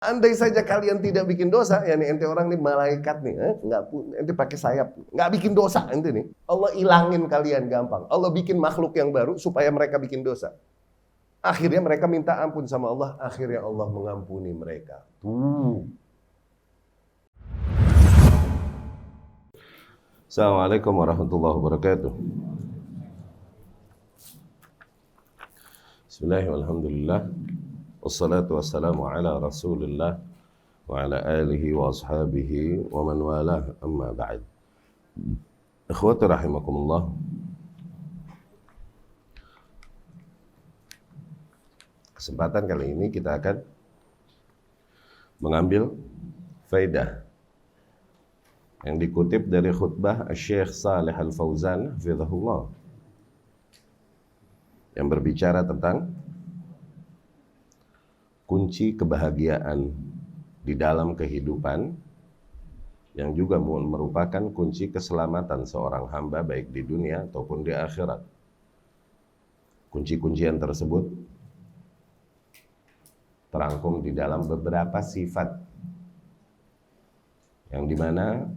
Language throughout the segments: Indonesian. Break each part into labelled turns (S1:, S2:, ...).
S1: Andai saja kalian tidak bikin dosa, ya nih ente orang nih malaikat nih, nggak ente pakai sayap, nggak bikin dosa ente nih. Allah ilangin kalian gampang. Allah bikin makhluk yang baru supaya mereka bikin dosa. Akhirnya mereka minta ampun sama Allah, akhirnya Allah mengampuni mereka. Assalamualaikum warahmatullahi wabarakatuh. Bismillahirrahmanirrahim. Wassalatu wassalamu ala Rasulillah wa ala alihi wa ashabihi wa man walah, amma ba'd. Ikhwati rahimakumullah. Kesempatan kali ini kita akan mengambil faedah yang dikutip dari khutbah Syekh Shalih Al-Fauzan hafizahullah, yang berbicara tentang kunci kebahagiaan di dalam kehidupan, yang juga merupakan kunci keselamatan seorang hamba baik di dunia ataupun di akhirat. Kunci-kuncian tersebut terangkum di dalam beberapa sifat, yang dimana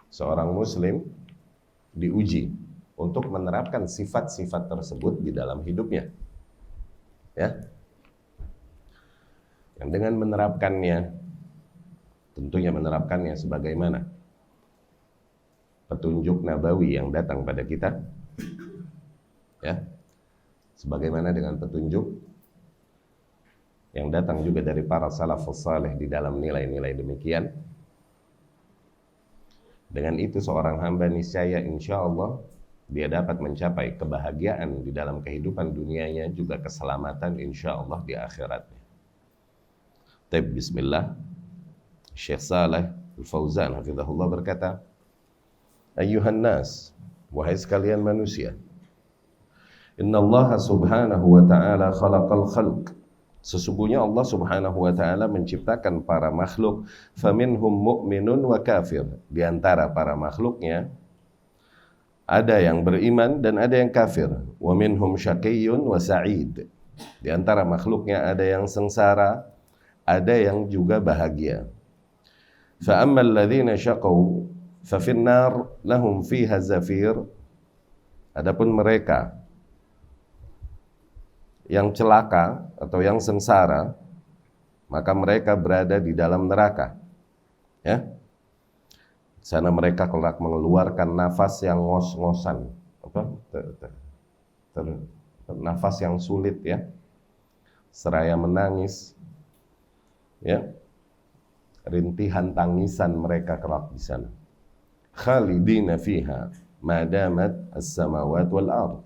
S1: seorang muslim diuji untuk menerapkan sifat-sifat tersebut di dalam hidupnya. Ya, yang dengan menerapkannya, tentunya menerapkannya sebagaimana petunjuk nabawi yang datang pada kita, ya, sebagaimana dengan petunjuk yang datang juga dari para salafus saleh di dalam nilai-nilai demikian. Dengan itu seorang hamba niscaya insya Allah dia dapat mencapai kebahagiaan di dalam kehidupan dunianya, juga keselamatan insya Allah di akhiratnya. Bismillah. Syekh Shalih Al-Fauzan hafizahullah berkata, Ayyuhan nas, wahai sekalian manusia, Inna Allah subhanahu wa ta'ala khalaqal khalq. Sesungguhnya Allah subhanahu wa ta'ala menciptakan para makhluk, faminhum mu'minun wa kafir. Di antara para makhluknya ada yang beriman dan ada yang kafir. Wa minhum syaqiyyun wa sa'id. Di antara makhluknya ada yang sengsara, ada yang juga bahagia. Fa ammal ladzina syaqaw fa fin nar lahum fiha zafir. Adapun mereka yang celaka atau yang sengsara, maka mereka berada di dalam neraka. Ya. Sana mereka kelak mengeluarkan nafas yang ngos-ngosan, nafas yang sulit, ya, seraya menangis, ya, rintihan tangisan mereka kelak di sana. Khalidina fiha madamat as-samawat wal ard.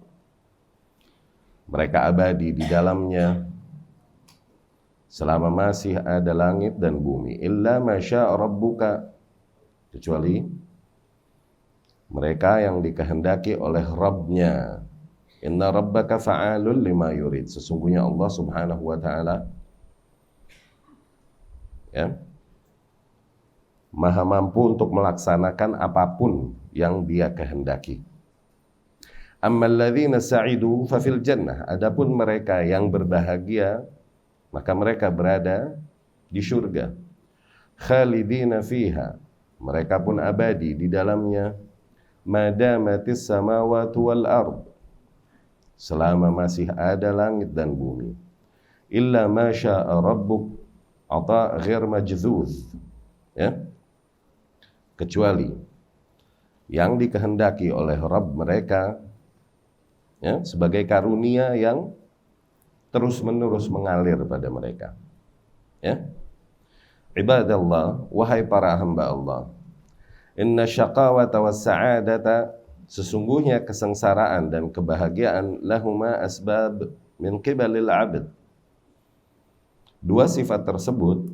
S1: Mereka abadi di dalamnya selama masih ada langit dan bumi. Illa ma syaa rabbuka, kecuali mereka yang dikehendaki oleh Rabbnya. Inna rabbaka fa'alun lima yurid. Sesungguhnya Allah subhanahu wa ta'ala, ya, maha mampu untuk melaksanakan apapun yang dia kehendaki. Ammal ladzina sa'idu fa fil jannah. Adapun mereka yang berbahagia, maka mereka berada di surga. Khalidina fiha, mereka pun abadi di dalamnya. Madamatis samawati wal ard, selama masih ada langit dan bumi. Illa ma syaa rabbuk ata ghair majzuz, ya, kecuali yang dikehendaki oleh Rabb mereka, ya, sebagai karunia yang terus-menerus mengalir pada mereka. Ya. Ibadallah, wahai para hamba Allah, inna syaqawata was sa'adata, sesungguhnya kesengsaraan dan kebahagiaan, lahuma asbab min qibalil 'abd. Dua sifat tersebut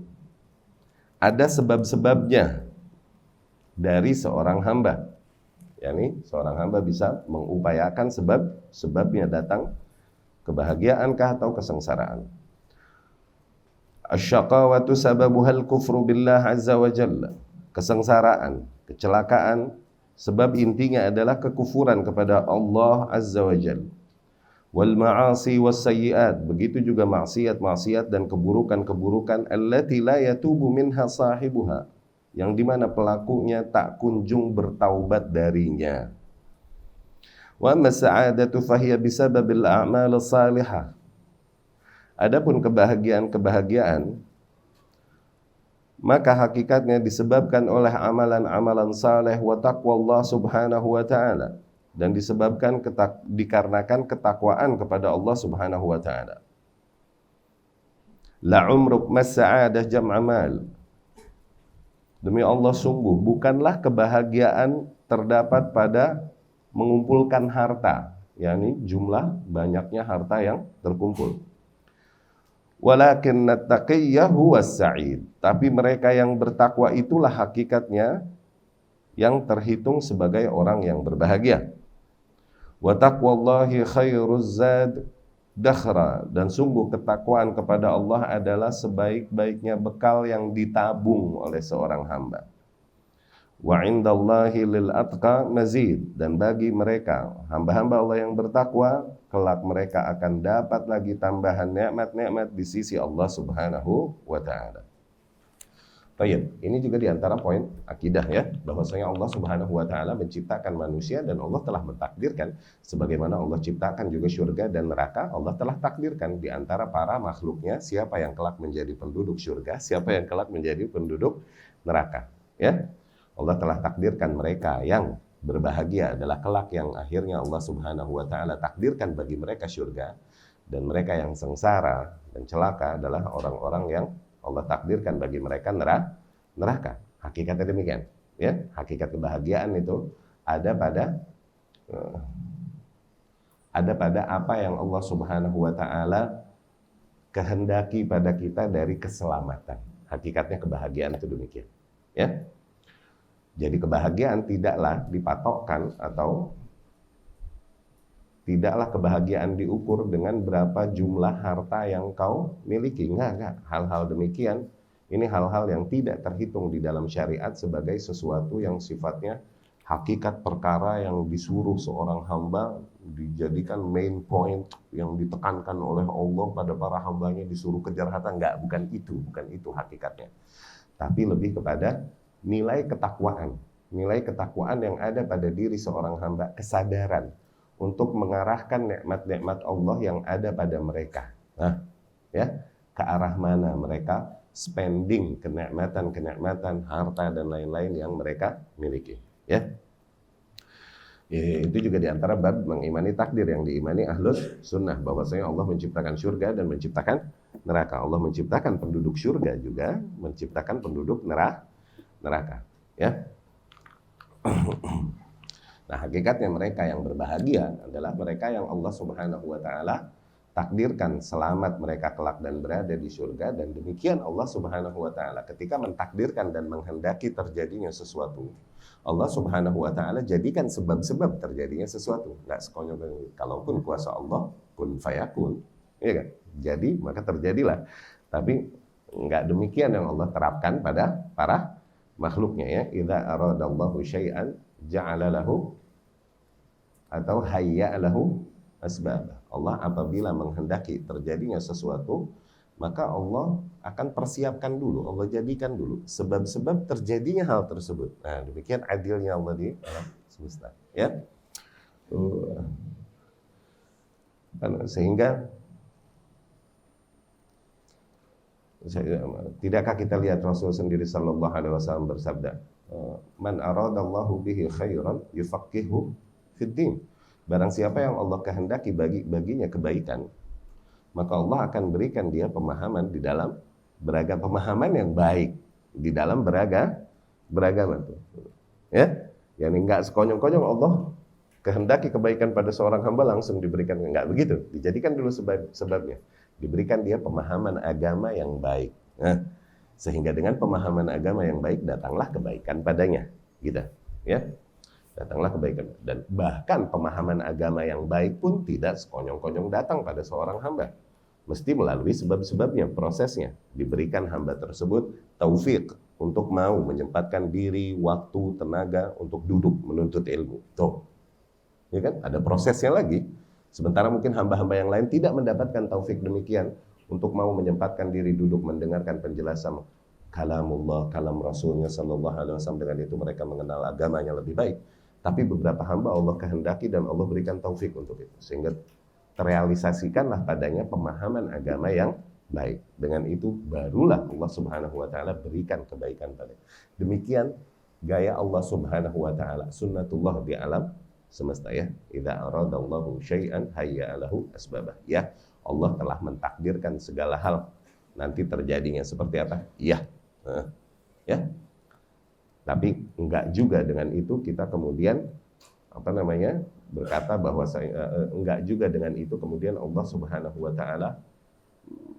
S1: ada sebab-sebabnya dari seorang hamba. yakni seorang hamba bisa mengupayakan sebabnya datang kebahagiaankah atau kesengsaraan. Asyaqawatu sababuhal kufru billah azza wa jalla. Kesengsaraan, kecelakaan, sebab intinya adalah kekufuran kepada Allah azza wa jalla. wal ma'asi was sayyi'at, begitu juga maksiat-maksiat dan keburukan-keburukan allati la yatubu minha sahibuha, yang dimana pelakunya tak kunjung bertaubat darinya. Wa amma sa'adatu fahiya bisababil a'mal salihah. Adapun kebahagiaan maka hakikatnya disebabkan oleh amalan-amalan saleh wa taqwallah subhanahu wa ta'ala, dan disebabkan dikarenakan ketakwaan kepada Allah Subhanahu wa taala. La umruk mas-sa'adah jam'a mal. Demi Allah, sungguh bukanlah kebahagiaan terdapat pada mengumpulkan harta, yakni jumlah banyaknya harta yang terkumpul. Walakin at-taqiyya huwas sa'id. Tapi mereka yang bertakwa itulah hakikatnya yang terhitung sebagai orang yang berbahagia. Wa taqwallahi khairuz zad dakhra, dan sungguh ketakwaan kepada Allah adalah sebaik-baiknya bekal yang ditabung oleh seorang hamba. Wa indallahi lil atqa mazid, dan bagi mereka hamba-hamba Allah yang bertakwa, kelak mereka akan dapat lagi tambahan nikmat-nikmat di sisi Allah Subhanahu wa taala. Baik, ini juga diantara poin akidah ya, bahwasanya Allah Subhanahu wa taala menciptakan manusia dan Allah telah mentakdirkan sebagaimana Allah ciptakan juga surga dan neraka. Allah telah takdirkan di antara para makhluknya siapa yang kelak menjadi penduduk surga, siapa yang kelak menjadi penduduk neraka, ya. Allah telah takdirkan mereka yang berbahagia adalah kelak yang akhirnya Allah Subhanahu wa taala takdirkan bagi mereka surga, dan mereka yang sengsara dan celaka adalah orang-orang yang Allah takdirkan bagi mereka neraka. Hakikatnya demikian, ya. Hakikat kebahagiaan itu ada pada apa yang Allah Subhanahu wa taala kehendaki pada kita dari keselamatan. Hakikatnya kebahagiaan itu demikian, ya. Jadi kebahagiaan tidaklah dipatokkan atau tidaklah kebahagiaan diukur dengan berapa jumlah harta yang kau miliki. Enggak. Hal-hal demikian, ini hal-hal yang tidak terhitung di dalam syariat sebagai sesuatu yang sifatnya hakikat perkara yang disuruh seorang hamba dijadikan main point yang ditekankan oleh Allah pada para hambanya, disuruh kejar harta. Enggak, bukan itu hakikatnya. Tapi lebih kepada nilai ketakwaan yang ada pada diri seorang hamba, kesadaran untuk mengarahkan nikmat-nikmat Allah yang ada pada mereka. Nah, ya, ke arah mana mereka spending kenikmatan, harta dan lain-lain yang mereka miliki, ya. Itu juga diantara bab mengimani takdir yang diimani ahlus sunnah, bahwasanya Allah menciptakan surga dan menciptakan neraka. Allah menciptakan penduduk surga juga menciptakan penduduk neraka, ya. Nah, hakikatnya mereka yang berbahagia adalah mereka yang Allah Subhanahu wa taala takdirkan selamat mereka kelak dan berada di surga. Dan demikian Allah Subhanahu wa taala ketika mentakdirkan dan menghendaki terjadinya sesuatu, Allah Subhanahu wa taala jadikan sebab-sebab terjadinya sesuatu. Enggak sekonyong-konyong, kalaupun kuasa Allah kun fayakun, ya kan? Jadi maka terjadilah. Tapi enggak demikian yang Allah terapkan pada para makhluknya, ya. Idza aradallahu syai'an ja'ala lahu atau hayya lahu asbab. Allah apabila menghendaki terjadinya sesuatu, maka Allah akan persiapkan dulu, Allah jadikan dulu sebab-sebab terjadinya hal tersebut. Nah, demikian adilnya Allah di alam semesta, ya. Sehingga tidakkah kita lihat Rasul sendiri sallallahu alaihi wasallam bersabda, man aradallahu bihi khairan yufaqihu fid din. Barang siapa yang Allah kehendaki baginya kebaikan, maka Allah akan berikan dia pemahaman di dalam beragam, pemahaman yang baik di dalam beragam itu, ya. Yang enggak sekonyong-konyong Allah kehendaki kebaikan pada seorang hamba langsung diberikan, enggak begitu. Dijadikan dulu sebabnya, diberikan dia pemahaman agama yang baik. Nah, sehingga dengan pemahaman agama yang baik datanglah kebaikan padanya, gitu, ya. Datanglah kebaikan. Dan bahkan pemahaman agama yang baik pun tidak sekonyong-konyong datang pada seorang hamba. Mesti melalui sebab-sebabnya, prosesnya. Diberikan hamba tersebut taufik untuk mau menyempatkan diri, waktu, tenaga untuk duduk menuntut ilmu. Tuh, ya kan? Ada prosesnya lagi. Sementara mungkin hamba-hamba yang lain tidak mendapatkan taufik demikian untuk mau menyempatkan diri duduk mendengarkan penjelasan kalamullah, kalam Rasulnya sallallahu alaihi wasallam. Dengan itu mereka mengenal agamanya lebih baik. Tapi beberapa hamba Allah kehendaki dan Allah berikan taufik untuk itu, sehingga terrealisasikanlah padanya pemahaman agama yang baik. Dengan itu barulah Allah Subhanahu wa taala berikan kebaikan pada. Demikian gaya Allah Subhanahu wa taala, sunnatullah di alam semesta ya. Idza aradallahu syai'an hayya lahu asbabah. Ya, Allah telah mentakdirkan segala hal. Nanti terjadinya seperti apa? Iya. Ya. Tapi enggak juga dengan itu kita kemudian berkata bahwa enggak juga dengan itu kemudian Allah Subhanahu wa taala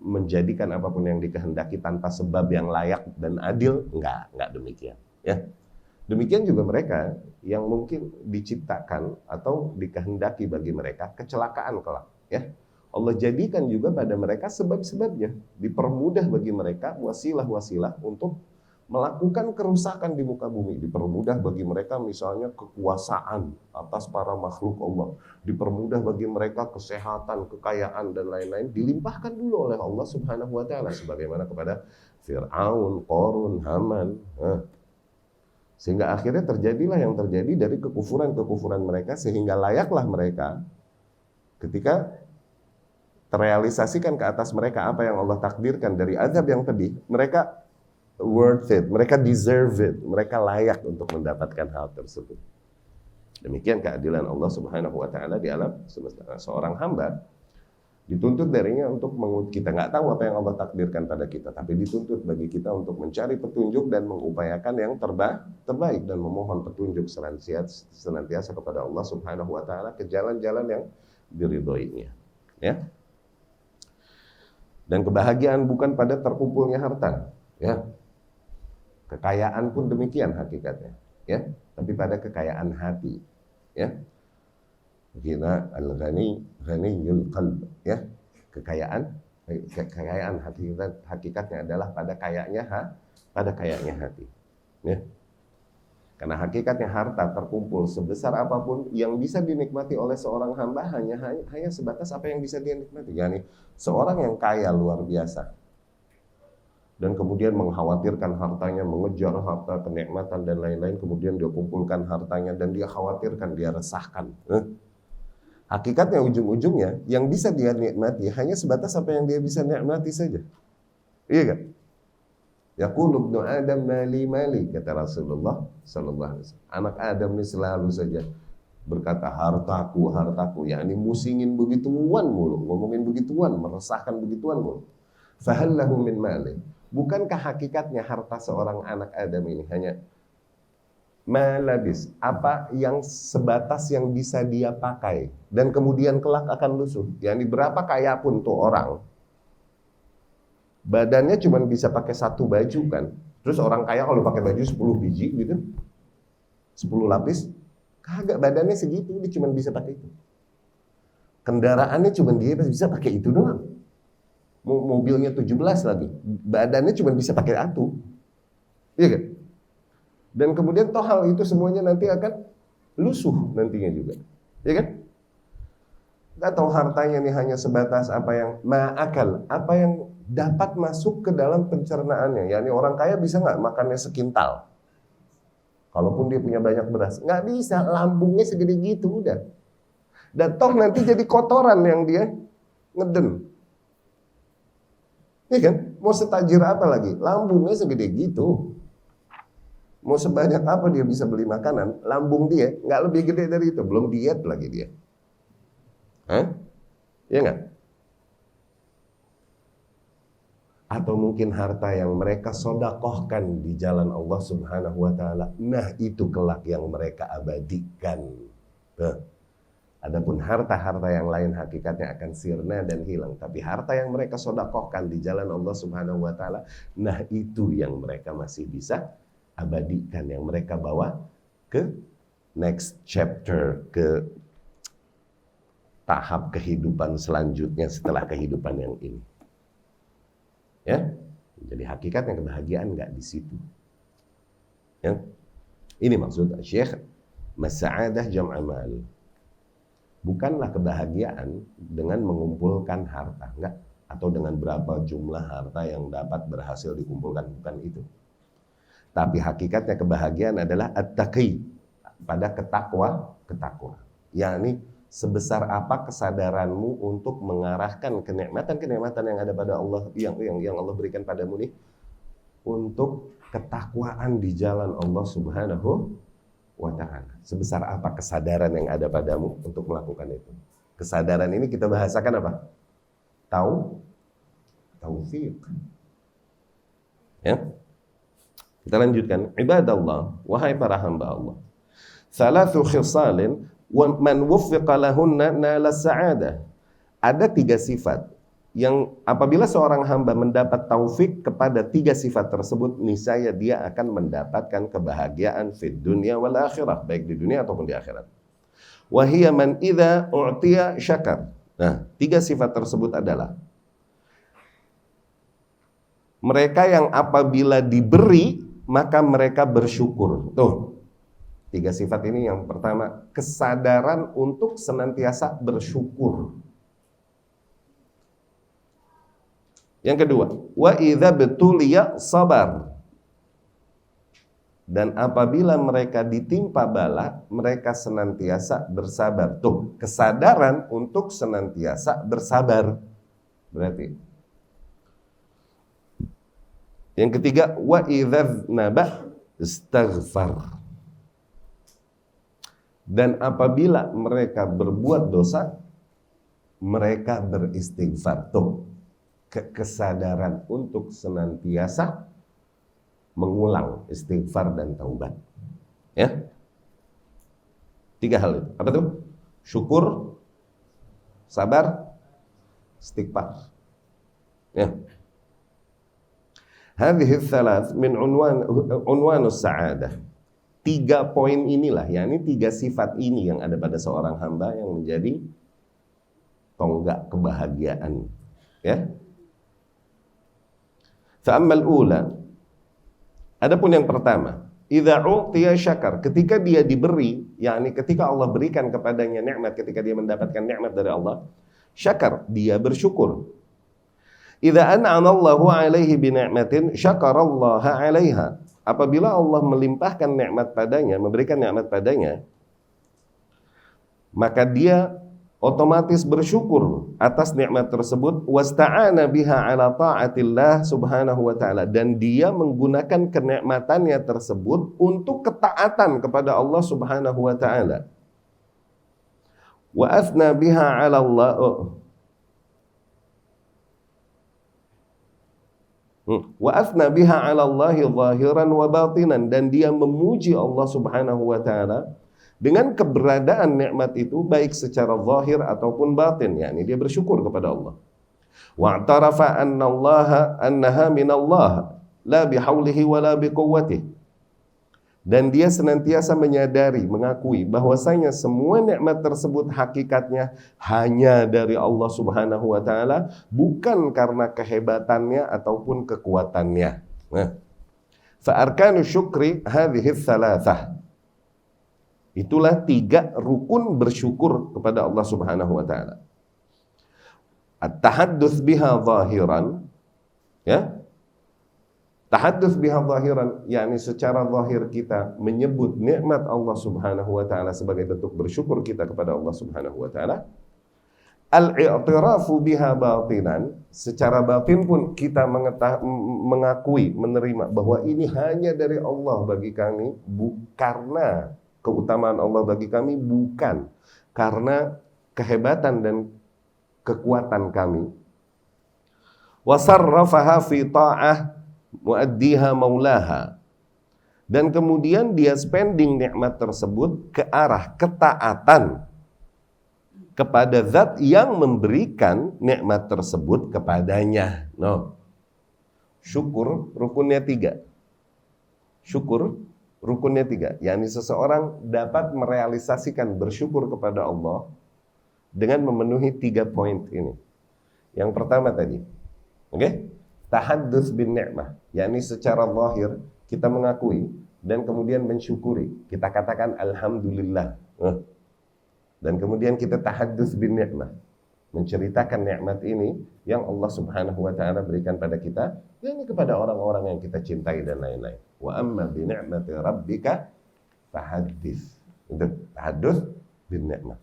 S1: menjadikan apapun yang dikehendaki tanpa sebab yang layak dan adil. Enggak demikian, ya. Demikian juga mereka yang mungkin diciptakan atau dikehendaki bagi mereka kecelakaan kelak, ya. Allah jadikan juga pada mereka sebab-sebabnya, dipermudah bagi mereka wasilah-wasilah untuk melakukan kerusakan di muka bumi. Dipermudah bagi mereka misalnya kekuasaan atas para makhluk Allah, dipermudah bagi mereka kesehatan, kekayaan dan lain-lain, dilimpahkan dulu oleh Allah Subhanahu wa taala sebagaimana kepada Fir'aun, Qarun, Haman. Sehingga akhirnya terjadilah yang terjadi dari kekufuran-kekufuran mereka, sehingga layaklah mereka ketika terrealisasikan ke atas mereka apa yang Allah takdirkan dari azab yang pedih, mereka worth it, mereka deserve it, mereka layak untuk mendapatkan hal tersebut. Demikian keadilan Allah Subhanahu wa taala di alam semesta. Seorang hamba dituntut darinya untuk kita nggak tahu apa yang Allah takdirkan pada kita, tapi dituntut bagi kita untuk mencari petunjuk dan mengupayakan yang terbaik dan memohon petunjuk senantiasa kepada Allah Subhanahu wa taala ke jalan-jalan yang diridhoinya, ya. Dan kebahagiaan bukan pada terkumpulnya harta, ya. Kekayaan pun demikian hakikatnya, ya, tapi pada kekayaan hati, ya. Kita al-ghani, ghaniyul qalb, ya. Kekayaan hakikatnya adalah pada kayanya hati, ya. Karena hakikatnya harta terkumpul sebesar apapun yang bisa dinikmati oleh seorang hamba hanya sebatas apa yang bisa dia nikmati. Yani seorang yang kaya luar biasa dan kemudian mengkhawatirkan hartanya, mengejar harta, kenikmatan dan lain-lain, kemudian dia kumpulkan hartanya dan dia khawatirkan, dia resahkan. Hakikatnya ujung-ujungnya yang bisa dia nikmati hanya sebatas apa yang dia bisa nikmati saja. Iya kan? Yaqulu ibnu Adam mali, kata Rasulullah sallallahu alaihi wasallam. Anak Adam ini selalu saja berkata hartaku, yakni musingin begituan mulu, ngomongin begituan, meresahkan begituan mulu. Fahallahu min mali. Bukankah hakikatnya harta seorang anak Adam ini hanya malabis, apa yang sebatas yang bisa dia pakai dan kemudian kelak akan lusuh. Yani berapa kaya pun tuh orang, badannya cuma bisa pakai satu baju kan. Terus orang kaya kalau pakai baju 10 biji gitu, 10 lapis, kagak, badannya segitu, dia cuma bisa pakai itu. Kendaraannya cuma dia bisa pakai itu doang. Mobilnya 17 lagi, badannya cuma bisa pakai satu. Iya kan? Dan kemudian toh hal itu semuanya nanti akan lusuh nantinya juga, ya kan? Atau hartanya ini hanya sebatas apa yang ma'akal, apa yang dapat masuk ke dalam pencernaannya. Yani orang kaya bisa nggak makannya sekintal? Kalaupun dia punya banyak beras, nggak bisa, lambungnya segede gitu udah. Dan toh nanti jadi kotoran yang dia ngeden. Ya kan? Mau setajir apa lagi? Lambungnya segede gitu. Mau sebanyak apa dia bisa beli makanan, lambung dia nggak lebih gede dari itu, belum diet lagi dia. Ya nggak? Atau mungkin harta yang mereka sodakohkan di jalan Allah Subhanahu wa taala. Nah, itu kelak yang mereka abadikan. Adapun harta-harta yang lain hakikatnya akan sirna dan hilang, tapi harta yang mereka sodakohkan di jalan Allah Subhanahu wa taala, nah itu yang mereka masih bisa abadikan, yang mereka bawa ke next chapter, ke tahap kehidupan selanjutnya setelah kehidupan yang ini. Ya, jadi hakikatnya kebahagiaan nggak di situ. Ya, ini maksud Syekh, mas'adah jam'a mal. bukanlah kebahagiaan dengan mengumpulkan harta, enggak, atau dengan berapa jumlah harta yang dapat berhasil dikumpulkan, bukan itu. Tapi hakikatnya kebahagiaan adalah at-taqi, pada ketakwaan. Yakni sebesar apa kesadaranmu untuk mengarahkan kenikmatan-kenikmatan yang ada pada Allah, yang Allah berikan padamu nih, untuk ketakwaan di jalan Allah Subhanahu wa ta'ala. Sebesar apa kesadaran yang ada padamu untuk melakukan itu. Kesadaran ini kita bahasakan apa? Taufiq. Ya. Kita lanjutkan. Ibadallah, wahai para hamba Allah. Thalathu khisalin wa man wuffiqa lahunna nala sa'adah. Ada 3 sifat yang apabila seorang hamba mendapat taufik kepada 3 sifat tersebut, niscaya dia akan mendapatkan kebahagiaan fid dunya wal akhirah, baik di dunia ataupun di akhirat. Wa hiya man idza u'tiya syakar. Nah, 3 sifat tersebut adalah mereka yang apabila diberi maka mereka bersyukur. Tuh, 3 sifat ini. Yang pertama, kesadaran untuk senantiasa bersyukur. Yang kedua, wa idza betuliya sabar. Dan apabila mereka ditimpa bala, mereka senantiasa bersabar. Tuh, kesadaran untuk senantiasa bersabar. Berarti. Yang ketiga, wa idza naba istaghfar. Dan apabila mereka berbuat dosa, mereka beristighfar. Tuh, kesadaran untuk senantiasa mengulang istighfar dan taubat. Ya. 3 hal itu. Apa tuh? Syukur, sabar, istighfar. Ya. Hadhihi thalath min unwanus sa'adah. 3 poin inilah, yakni 3 sifat ini yang ada pada seorang hamba yang menjadi tonggak kebahagiaan. Ya. Fa'ammal ula, adapun yang pertama, idza u'tiya syakar, ketika dia diberi, yakni ketika Allah berikan kepadanya nikmat, ketika dia mendapatkan nikmat dari Allah, syakar, dia bersyukur. Idza an'ama Allahu 'alaihi bi ni'matin syakarallaha 'alaiha. Apabila Allah melimpahkan nikmat padanya, memberikan nikmat padanya, maka dia otomatis bersyukur atas nikmat tersebut, wasta'ana biha ala ta'atillah subhanahu wa ta'ala, dan dia menggunakan kenikmatannya tersebut untuk ketaatan kepada Allah subhanahu wa ta'ala. Wa athna biha ala Allah wa athna biha 'ala Allahi zahiran wa batinan, dan dia memuji Allah Subhanahu wa taala dengan keberadaan nikmat itu baik secara zahir ataupun batin, yakni dia bersyukur kepada Allah. Wa i'tarafa annaha minallah la bihaulihi wa la biquwwatihi. Dan dia senantiasa menyadari, mengakui bahwasanya semua nikmat tersebut hakikatnya hanya dari Allah Subhanahu wa taala, bukan karena kehebatannya ataupun kekuatannya. Nah, fa arkanu syukri hadhihi tsalatsah. Itulah 3 rukun bersyukur kepada Allah Subhanahu wa taala. At-tahadduts biha zahiran, ya. Tahadduts biha zahiran, yakni secara zahir kita menyebut nikmat Allah Subhanahu wa taala sebagai bentuk bersyukur kita kepada Allah Subhanahu wa taala. Al-i'tirafu biha batinan, secara batin pun kita mengakui, menerima bahwa ini hanya dari Allah bagi kami, karena keutamaan Allah bagi kami, bukan karena kehebatan dan kekuatan kami. Wa sarrafaha fi ta'ah muaddiha maulaha, dan kemudian dia spending nikmat tersebut ke arah ketaatan kepada zat yang memberikan nikmat tersebut kepadanya. No. Syukur rukunnya 3. Syukur rukunnya 3, yakni seseorang dapat merealisasikan bersyukur kepada Allah dengan memenuhi 3 poin ini. Yang pertama tadi, oke? Tahadduts bin ni'mah, yakni secara zahir kita mengakui dan kemudian mensyukuri. Kita katakan alhamdulillah. Dan kemudian kita tahadduts bin ni'mah, menceritakan nikmat ini yang Allah Subhanahu wa taala berikan pada kita, ini kepada orang-orang yang kita cintai dan lain-lain. Wa amma bi ni'mati rabbika fahaddits. Itu tahadduts bin ni'mah.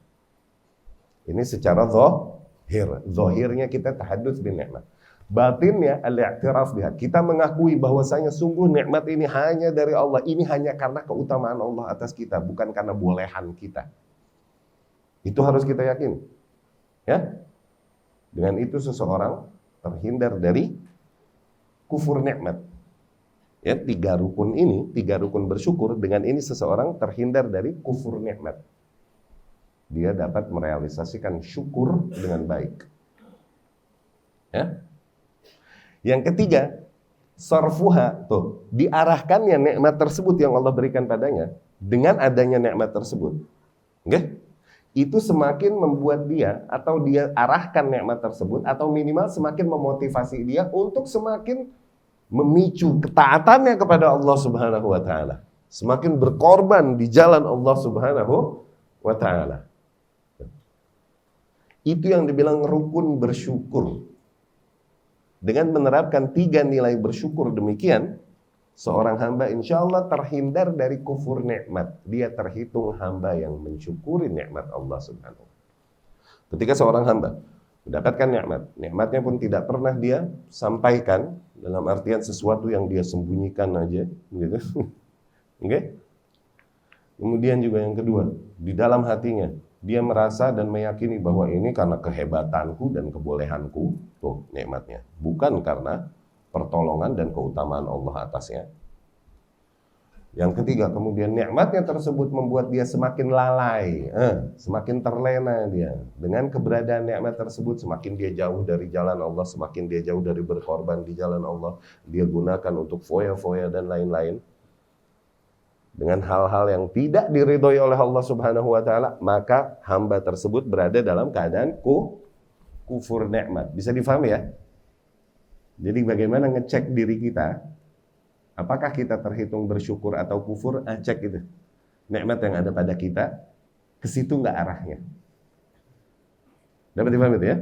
S1: Ini secara zahirnya kita tahadduts bin ni'mah. Batinnya al-i'tiraf biha. Kita mengakui bahwasanya sungguh nikmat ini hanya dari Allah. Ini hanya karena keutamaan Allah atas kita, bukan karena bolehan kita. Itu harus kita yakin. Ya. Dengan itu seseorang terhindar dari kufur nikmat. Ya, 3 rukun ini, 3 rukun bersyukur, dengan ini seseorang terhindar dari kufur nikmat. Dia dapat merealisasikan syukur dengan baik. Ya. Yang ketiga, sarfuha, tuh, diarahkannya nikmat tersebut yang Allah berikan padanya dengan adanya nikmat tersebut. Okay? Itu semakin membuat dia, atau dia arahkan nikmat tersebut, atau minimal semakin memotivasi dia untuk semakin memicu ketaatannya kepada Allah Subhanahu wa taala. Semakin berkorban di jalan Allah Subhanahu wa taala. Itu yang dibilang rukun bersyukur. Dengan menerapkan 3 nilai bersyukur demikian, seorang hamba insya Allah terhindar dari kufur nikmat. Dia terhitung hamba yang mensyukuri nikmat Allah Subhanahu. Ketika seorang hamba mendapatkan nikmat, nikmatnya pun tidak pernah dia sampaikan, dalam artian sesuatu yang dia sembunyikan aja, gitu. Okay? Kemudian juga yang kedua, di dalam hatinya dia merasa dan meyakini bahwa ini karena kehebatanku dan kebolehanku, tuh nikmatnya, bukan karena pertolongan dan keutamaan Allah atasnya. Yang ketiga, kemudian nikmatnya tersebut membuat dia semakin lalai, semakin terlena dia. Dengan keberadaan nikmat tersebut, semakin dia jauh dari jalan Allah, semakin dia jauh dari berkorban di jalan Allah. Dia gunakan untuk foya-foya dan lain-lain. Dengan hal-hal yang tidak diridhoi oleh Allah Subhanahu wa taala, maka hamba tersebut berada dalam keadaan kufur nikmat. Bisa difahami ya? Jadi bagaimana ngecek diri kita? Apakah kita terhitung bersyukur atau kufur? Cek itu. Nikmat yang ada pada kita, ke situ enggak arahnya. Dapat difahami itu ya?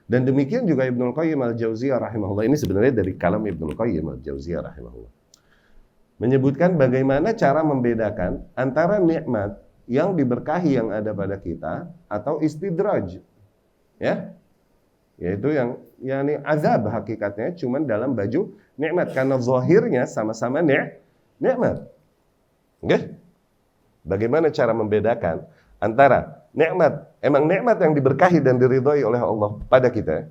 S1: Dan demikian juga Ibnul Qayyim al-Jauziyah rahimahullah. Ini sebenarnya dari kalam Ibnul Qayyim al-Jauziyah rahimahullah. Menyebutkan bagaimana cara membedakan antara nikmat yang diberkahi yang ada pada kita atau istidraj, ya, yaitu yang yakni azab hakikatnya cuman dalam baju nikmat, karena zahirnya sama-sama nikmat. Oke? Bagaimana cara membedakan antara nikmat, emang nikmat yang diberkahi dan diridhoi oleh Allah pada kita,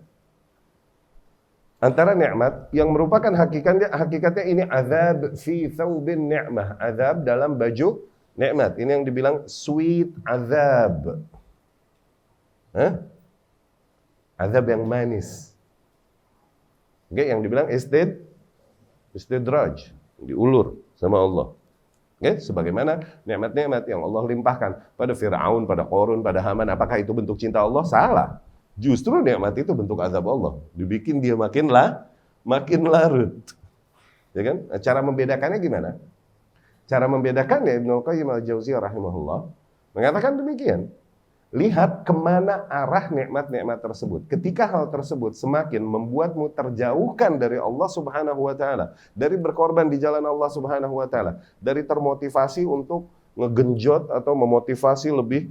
S1: antara nikmat yang merupakan hakikatnya ini azab fi thawbin ni'mah, azab dalam baju nikmat. Ini yang dibilang sweet azab. Azab yang manis. Oke, yang dibilang istidraj, diulur sama Allah. Oke, sebagaimana nikmat-nikmat yang Allah limpahkan pada Firaun, pada Qarun, pada Haman, apakah itu bentuk cinta Allah? Salah. Justru nikmat itu bentuk azab Allah. Dibikin dia makin larut. Ya kan? Cara membedakannya gimana? Cara membedakannya Ibnu Qayyim al-Jauziyah rahimahullah mengatakan demikian. Lihat kemana arah nikmat-nikmat tersebut. Ketika hal tersebut semakin membuatmu terjauhkan dari Allah Subhanahu wa taala, dari berkorban di jalan Allah Subhanahu wa taala, dari termotivasi untuk ngegenjot atau memotivasi lebih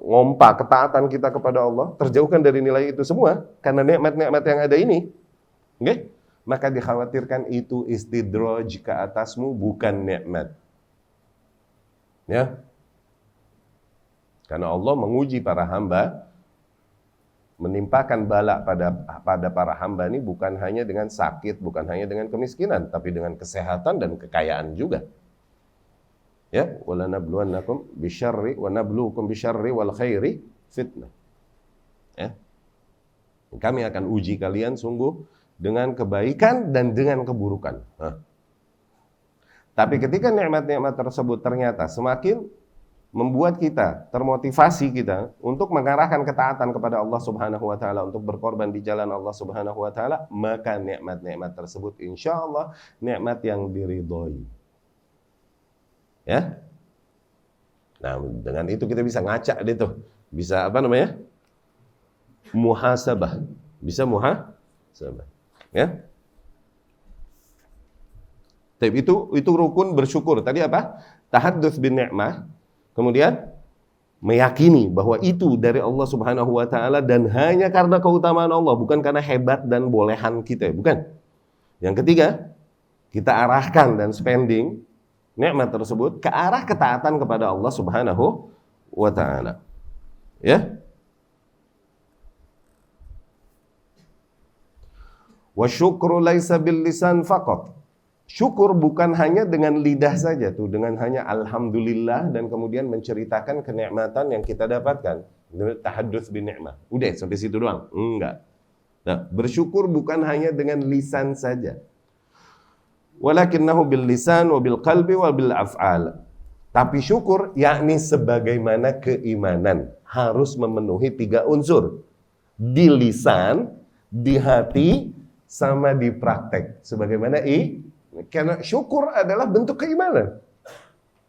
S1: ngompak ketaatan kita kepada Allah, terjauhkan dari nilai itu semua karena nikmat-nikmat yang ada ini, okay? Maka dikhawatirkan itu istidraj ke atasmu, bukan nikmat. Ya, karena Allah menguji para hamba, menimpakan bala pada para hamba ini bukan hanya dengan sakit, bukan hanya dengan kemiskinan, tapi dengan kesehatan dan kekayaan juga. Ya, wala nabluwannakum bisyarri wa nabluukum bisyarri wal khairi fitnah. Ya. Kami akan uji kalian sungguh dengan kebaikan dan dengan keburukan. Tapi ketika nikmat-nikmat tersebut ternyata semakin membuat kita, termotivasi kita untuk mengarahkan ketaatan kepada Allah Subhanahu wa taala, untuk berkorban di jalan Allah Subhanahu wa taala, maka nikmat-nikmat tersebut insyaallah nikmat yang diridhoi. Ya. Nah, dengan itu kita bisa ngaca deh tuh. Bisa apa namanya? Muhasabah. Bisa muhasabah. Ya. Tapi itu rukun bersyukur. Tadi apa? Tahadduts bin ni'mah. Kemudian meyakini bahwa itu dari Allah Subhanahu wa taala dan hanya karena keutamaan Allah, bukan karena hebat dan bolehan kita, bukan. Yang ketiga, kita arahkan dan spending nikmat tersebut ke arah ketaatan kepada Allah Subhanahu wa taala. Ya. Wa syukru laisa bil lisan faqat. Syukur bukan hanya dengan lidah saja tuh, dengan hanya alhamdulillah dan kemudian menceritakan kenikmatan yang kita dapatkan. Tahadduts bin ni'mah. Udah sampai situ doang? Enggak. Nah, bersyukur bukan hanya dengan lisan saja. Walakinnahu bil lisan wa bil qalbi wa bil af'al. Tapi syukur yakni sebagaimana keimanan harus memenuhi 3 unsur. Di lisan, di hati, sama di praktek. Sebagaimana karena syukur adalah bentuk keimanan.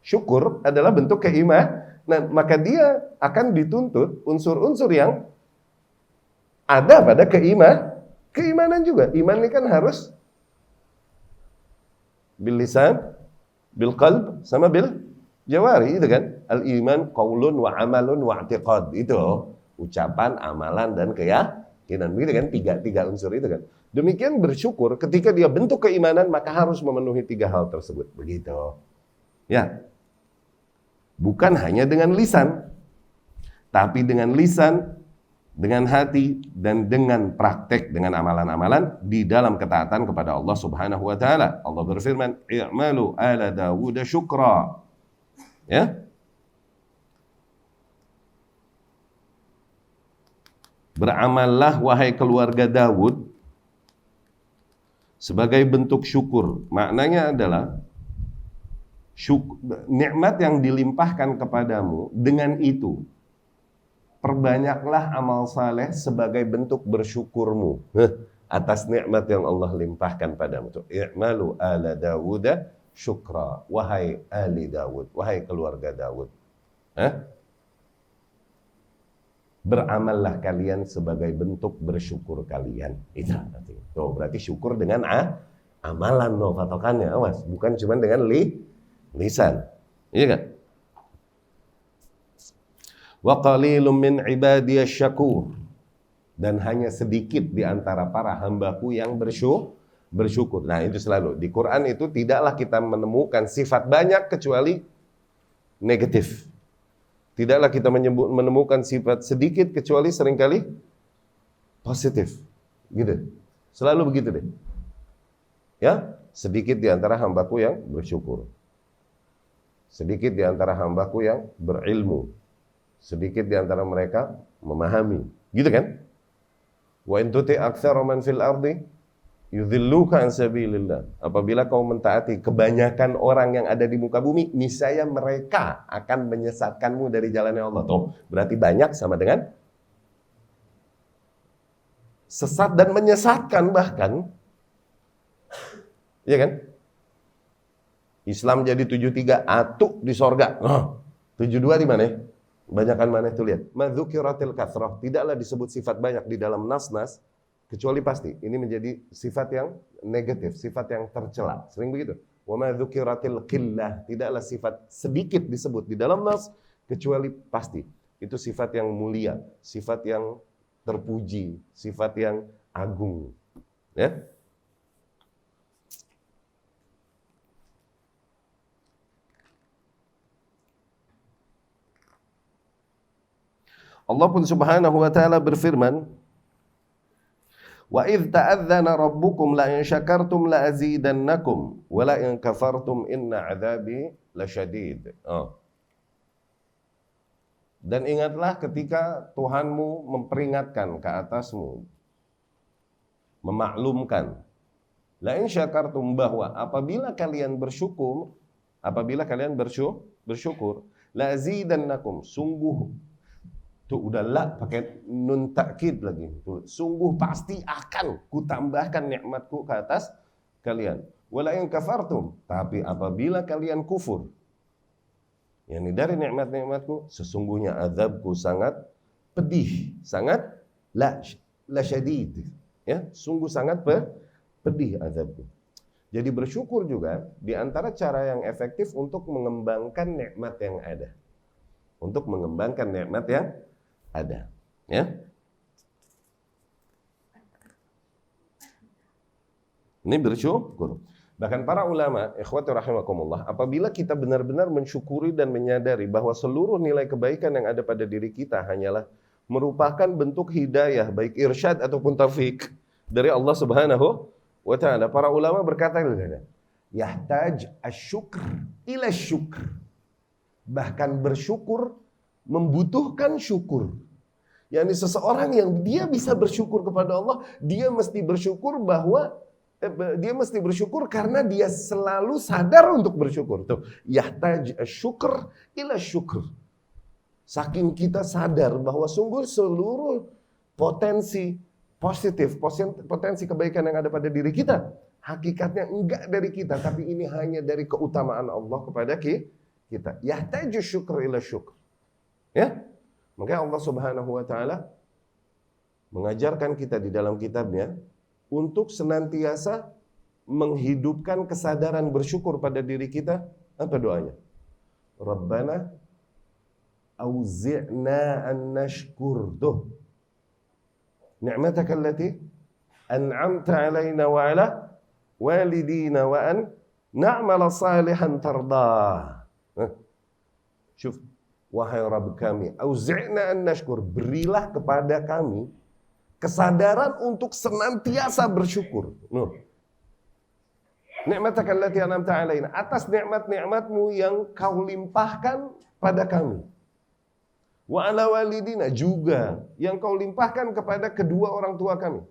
S1: Syukur adalah bentuk keimanan. Nah, maka dia akan dituntut unsur-unsur yang ada pada keimanan juga. Iman ini kan harus bil lisan, bil qalb, sama bil jawari, itu kan. Al-iman qaulun wa amalun wa i'tiqad. Itu ucapan, amalan dan keyakinan. Begitu kan, tiga unsur itu kan. Demikian bersyukur ketika dia bentuk keimanan maka harus memenuhi 3 hal tersebut. Begitu. Ya. Bukan hanya dengan lisan, tapi dengan lisan, dengan hati, dan dengan praktek, dengan amalan-amalan di dalam ketaatan kepada Allah Subhanahu wa taala. Allah berfirman, "I'malu ala Dawud syukra." Ya. Beramallah wahai keluarga Dawud sebagai bentuk syukur. Maknanya adalah nikmat yang dilimpahkan kepadamu, dengan itu perbanyaklah amal saleh sebagai bentuk bersyukurmu atas nikmat yang Allah limpahkan padamu. I'malu ala Dawud syukra. Wahai ali Dawud, wahai keluarga Dawud. Beramallah kalian sebagai bentuk bersyukur kalian. Itu artinya. Tuh, berarti syukur dengan amalan no patokannya. Awas, bukan cuma dengan lisan. Iya kan? Wa qalilum min ibadiyasy syakur. Dan hanya sedikit di antara para hambaku yang bersyukur. Nah, itu selalu di Quran itu tidaklah kita menemukan sifat banyak kecuali negatif. Tidaklah kita menemukan sifat sedikit kecuali seringkali positif. Gitu. Selalu begitu deh. Ya, sedikit di antara hambaku yang bersyukur. Sedikit di antara hambaku yang berilmu. Sedikit di antara mereka memahami. Gitu kan? Wa in tuti aktsara man fil ardi yudhilluka an sabilillah. Apabila kau mentaati kebanyakan orang yang ada di muka bumi, niscaya mereka akan menyesatkanmu dari jalannya Allah. Tuh, berarti banyak sama dengan sesat dan menyesatkan bahkan. Iya kan? Islam jadi 73, atuk di sorga. 72 di mana? Banyakan mana itu lihat. Madzukiratil kathrah, tidaklah disebut sifat banyak di dalam nas-nas kecuali pasti ini menjadi sifat yang negatif, sifat yang tercela. Sering begitu. Wa madzukiratil qillah, tidaklah sifat sedikit disebut di dalam nas kecuali pasti itu sifat yang mulia, sifat yang terpuji, sifat yang agung. Ya. Allah pun Subhanahu wa taala berfirman, "Wa idz ta'adzana rabbukum la in syakartum la azidannakum wa la in kafartum inna 'adzabi lasyadid." Dan ingatlah ketika Tuhanmu memperingatkan ke atasmu, memaklumkan, la in syakartum, bahwa apabila kalian bersyukur, la azidannakum, sungguh. Tuh udah la pakai nun takkid lagi. Tuh, sungguh pasti akan kutambahkan nikmatku ke atas kalian. Wala in kafartum, tapi apabila kalian kufur, Yani dari nikmat-nikmatku, sesungguhnya azabku sangat pedih, sangat la syadid. Ya, sungguh sangat pedih azabku. Jadi bersyukur juga di antara cara yang efektif untuk mengembangkan nikmat yang ada. Untuk mengembangkan nikmat yang ada, ya. Ini bersyukur. Bahkan para ulama, ikhwati rahimakumullah, apabila kita benar-benar mensyukuri dan menyadari bahwa seluruh nilai kebaikan yang ada pada diri kita hanyalah merupakan bentuk hidayah, baik irsyad ataupun taufik dari Allah Subhanahu wa ta'ala. Para ulama berkata, yahtaj asyukr ila syukr. Bahkan bersyukur membutuhkan syukur. Yani seseorang yang dia bisa bersyukur kepada Allah, dia mesti bersyukur karena dia selalu sadar untuk bersyukur. Tuh, yahtaj syukr ila syukr. Saking kita sadar bahwa sungguh seluruh potensi positif, potensi kebaikan yang ada pada diri kita, hakikatnya enggak dari kita, tapi ini hanya dari keutamaan Allah kepada kita. Yahtaj syukr ila syukr. Ya? Makanya Allah Subhanahu wa ta'ala mengajarkan kita di dalam kitabnya untuk senantiasa menghidupkan kesadaran bersyukur pada diri kita. Apa doanya? Rabbana auzi'na an nashkur. Tuh. Ni'mataka allati an'amta alaina wa ala walidina wa an na'mala salihan tardah. Syuf, wahai Rabb kami, auzi'na an nashkur, berilah kepada kami kesadaran untuk senantiasa bersyukur. Ni'mataka allati an'amta alaina, atas nikmat-nikmatmu yang kau limpahkan pada kami. Wa ala walidina, juga yang kau limpahkan kepada kedua orang tua kami.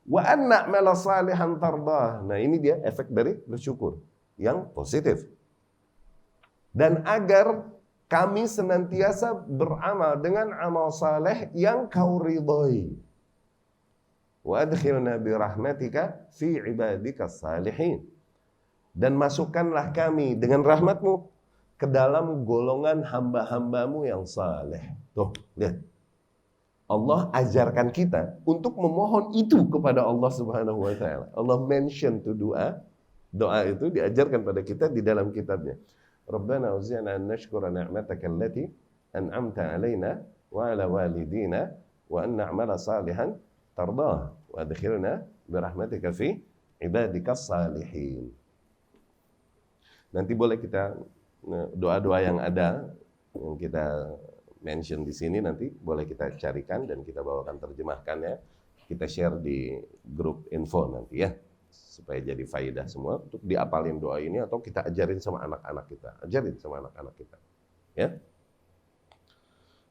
S1: Wa an na'mala salihan tardah. Nah, ini dia efek dari bersyukur yang positif. Dan agar kami senantiasa beramal dengan amal saleh yang kau ridhoi. Wa adkhilna bi rahmatika fi ibadika salihin. Dan masukkanlah kami dengan rahmatmu ke dalam golongan hamba-hambamu yang saleh. Tuh, lihat. Allah ajarkan kita untuk memohon itu kepada Allah Subhanahu wa ta'ala. Allah mention to doa. Doa itu diajarkan pada kita di dalam kitabnya. Rabbana auzi'na an nashkura ni'mataka allati an'amta alaina wa ala walidina wa an na'mala salihan tardah wa adkhilna bi rahmatika fi ibadikas salihin. Nanti boleh kita doa-doa yang ada yang kita mention di sini, nanti boleh kita carikan dan kita bawakan terjemahkannya. Kita share di grup info nanti ya, supaya jadi faidah semua untuk diapalin doa ini atau kita ajarin sama anak-anak kita. Ya.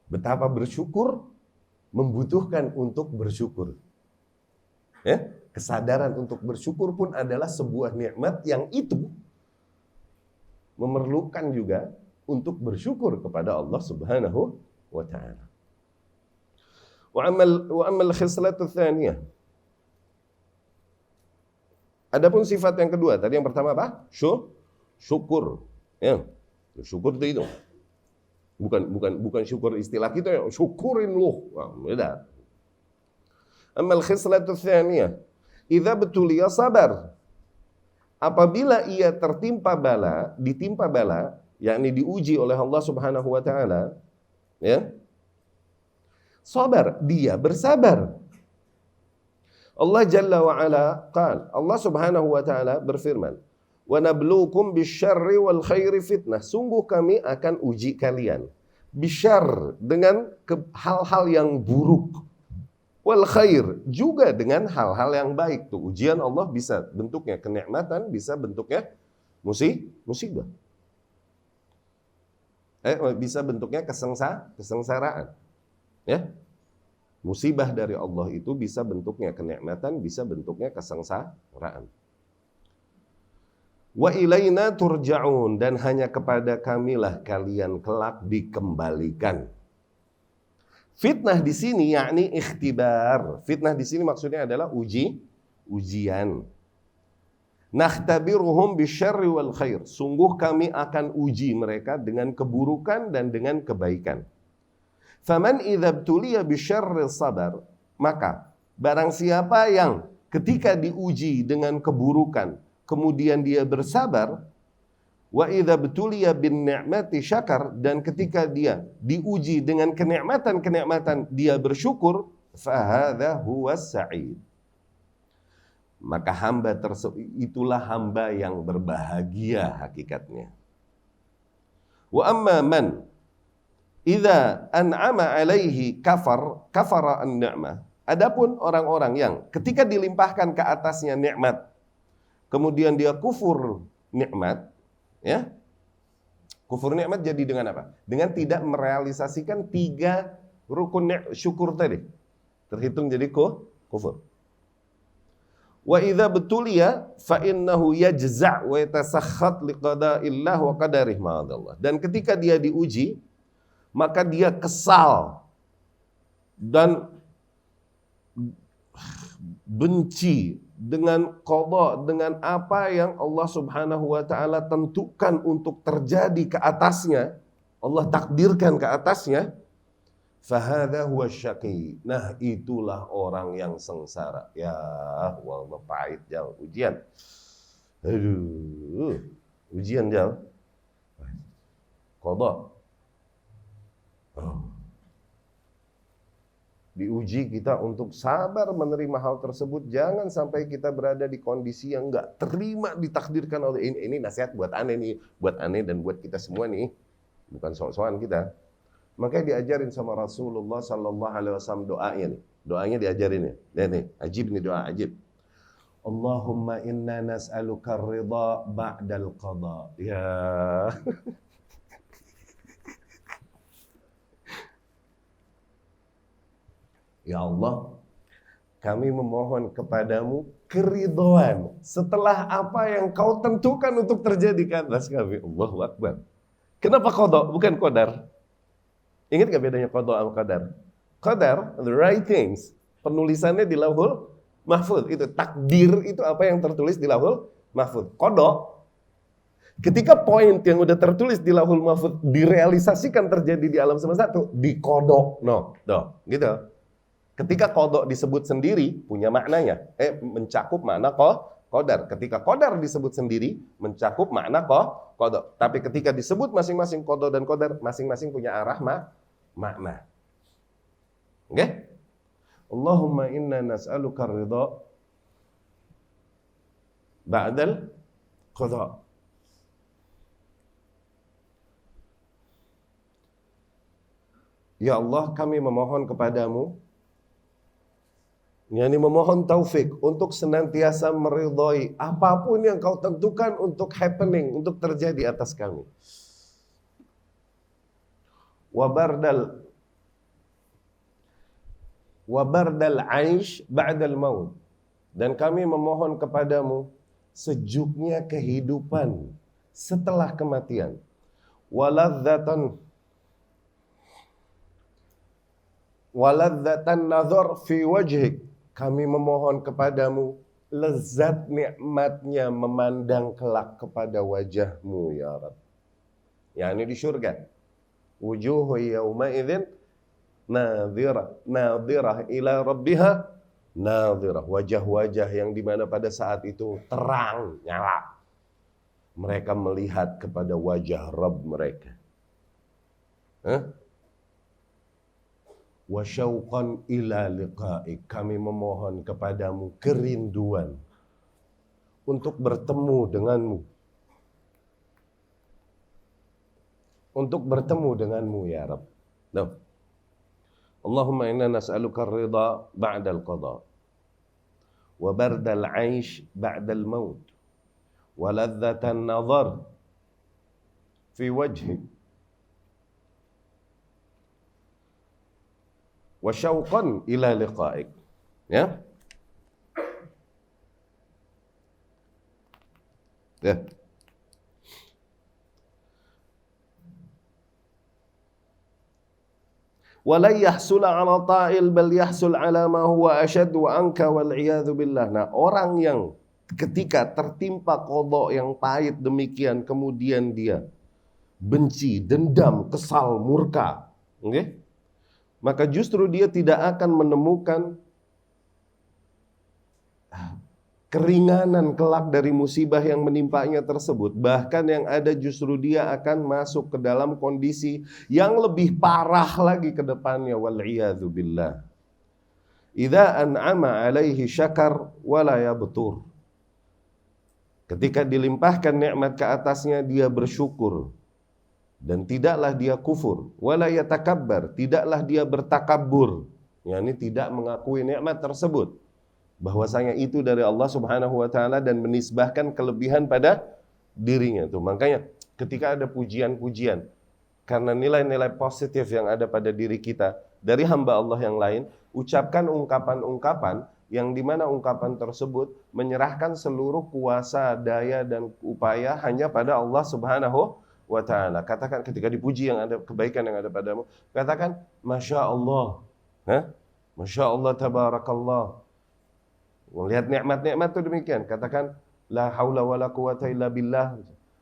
S1: Betapa bersyukur membutuhkan untuk bersyukur. Ya, kesadaran untuk bersyukur pun adalah sebuah nikmat yang itu memerlukan juga untuk bersyukur kepada Allah Subhanahu wa ta'ala. Wa amal khislatu tsaniyah. Adapun sifat yang kedua, tadi yang pertama apa? Syukur. Ya. Syukur itu. Bukan syukur istilah kita ya, syukurin lu. Nah, beda. Amal khislatu tsaniyah. Idza betuliya sabar. Apabila ia ditimpa bala, yakni diuji oleh Allah Subhanahu wa ta'ala, ya. Sabar, dia bersabar. Allah Jalla wa Ala qala, Allah Subhanahu wa ta'ala berfirman, "Wa nabluukum bisyarri wal khairi fitnah." Sungguh kami akan uji kalian bisyarr, dengan hal-hal yang buruk, wal khair, juga dengan hal-hal yang baik. Tuh, ujian Allah bisa bentuknya kenikmatan, bisa bentuknya musibah. Bisa bentuknya kesengsaraan. Ya. Musibah dari Allah itu bisa bentuknya kenikmatan, bisa bentuknya kesengsaraan. Wa ilaina turja'un, dan hanya kepada kamilah kalian kelak dikembalikan. Fitnah di sini yakni ikhtibar. Fitnah di sini maksudnya adalah ujian. Nakhtabiruhum bisyarri wal khair. Sungguh kami akan uji mereka dengan keburukan dan dengan kebaikan. Faman idza btuliya bisyarri sabar, maka barang siapa yang ketika diuji dengan keburukan kemudian dia bersabar, wa idza btuliya bin ni'mati syakar, dan ketika dia diuji dengan kenikmatan-kenikmatan dia bersyukur, fahadha huwas sa'id. Maka hamba tersebut itulah hamba yang berbahagia hakikatnya. Wa amma man idza an'ama alaihi kafara an-ni'mah. Adapun orang-orang yang ketika dilimpahkan ke atasnya nikmat kemudian dia kufur nikmat, ya. Kufur nikmat jadi dengan apa? Dengan tidak merealisasikan 3 rukun syukur tadi. Terhitung jadi kufur. Wa idza betulia fa innahu yajza' wa yatasakhat liqada'illah wa qadarih ma'adallah. Dan ketika dia diuji, maka dia kesal dan benci dengan qada, dengan apa yang Allah Subhanahu wa taala tentukan untuk terjadi ke atasnya, Allah takdirkan ke atasnya. Fahadha huwa syaqi. Nah, itulah orang yang sengsara. Ya, wallah pahit jauh ujian. Aduh, ujian jauh. Qada. Diuji kita untuk sabar menerima hal tersebut. Jangan sampai kita berada di kondisi yang enggak terima ditakdirkan oleh ini. Ini nasihat buat aneh nih, buat aneh dan buat kita semua nih. Bukan sok-sokan kita. Makanya diajarin sama Rasulullah sallallahu alaihi wasallam doanya nih. Doanya diajarin ya. Lihat nih, ajib nih doa ajib. Allahumma inna nas'aluka ridha ba'dal qada. Ya. Ya Allah, kami memohon kepadamu keridhaan setelah apa yang kau tentukan untuk terjadi ke atas kami. Allahu Akbar. Kenapa qada bukan qadar? Ingat gak bedanya qada sama qadar? Qadar, the writings, penulisannya di Lauhul Mahfuz. Itu takdir, itu apa yang tertulis di Lauhul Mahfuz. Qada, ketika poin yang udah tertulis di Lauhul Mahfuz direalisasikan terjadi di alam semesta itu dikodok. Gitu. Ketika qada disebut sendiri punya maknanya, mencakup makna qadar. Ketika qadar disebut sendiri mencakup makna qada. Tapi ketika disebut masing-masing qada dan qadar, masing-masing punya arah makna. Oke? Allahumma inna nas'aluka ridha ba'dal qada. Ya Allah, kami memohon kepadamu, yakni memohon taufik untuk senantiasa meridhai apapun yang kau tentukan untuk happening, untuk terjadi atas kami. Wa bardal aish ba'dal maut. Dan kami memohon kepadamu sejuknya kehidupan setelah kematian. Waladzatan nazar fi wajhik. Kami memohon kepadamu lezat nikmatnya memandang kelak kepada wajahmu ya Rabb. Yani di surga. Wujuhu yawma idzin nadhirah ila rabbiha nadhirah. Wajah-wajah yang dimana pada saat itu terang, nyala. Mereka melihat kepada wajah Rabb mereka. Wa syauqan ila liqa'ik. Kami memohon kepadamu kerinduan untuk bertemu denganmu. Untuk bertemu denganmu ya Rabb. Nah. Allahumma inna nas'aluka ridha ba'dal qada wa bardal 'aish ba'dal maut wa ladzatan nazar fi wajhik wa syauqan ila liqa'ik. Ya. Ya. Wala yahsul ala ta'il bal yahsul ala ma huwa ashad wa anka wal iyadzu billah. Nah, orang yang ketika tertimpa qadha yang pahit demikian, kemudian dia benci, dendam, kesal, murka, maka justru dia tidak akan menemukan keringanan kelak dari musibah yang menimpanya tersebut. Bahkan yang ada justru dia akan masuk ke dalam kondisi yang lebih parah lagi ke depannya. Wal'iyadzu billah. Idza an'ama alaihi syakar wala yabtur. Ketika dilimpahkan nikmat ke atasnya, dia bersyukur dan tidaklah dia kufur. Wala yatakabbar, tidaklah dia bertakabur, yakni tidak mengakui nikmat tersebut, bahwasanya itu dari Allah Subhanahu wa taala dan menisbahkan kelebihan pada dirinya tuh. Makanya ketika ada pujian-pujian karena nilai-nilai positif yang ada pada diri kita dari hamba Allah yang lain, ucapkan ungkapan-ungkapan yang dimana ungkapan tersebut menyerahkan seluruh kuasa, daya dan upaya hanya pada Allah Subhanahu wa taala. Katakan ketika dipuji yang ada kebaikan yang ada padamu, katakan Masya Allah, Masya Allah, Tabarakallah. Melihat nikmat-nikmat itu demikian, katakan la haula wala quwata illa billah.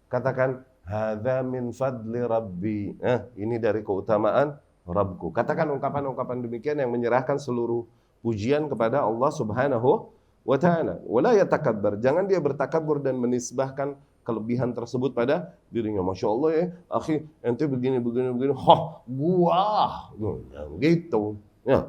S1: Katakan hadza min fadli rabbi. Ini dari keutamaan Rabbku. Katakan ungkapan-ungkapan demikian yang menyerahkan seluruh pujian kepada Allah Subhanahu wa taala. Wala yatakabbar, jangan dia bertakabur dan menisbahkan kelebihan tersebut pada dirinya. Masya Allah ya, akhi, ente begini, gua, gitu. Ya.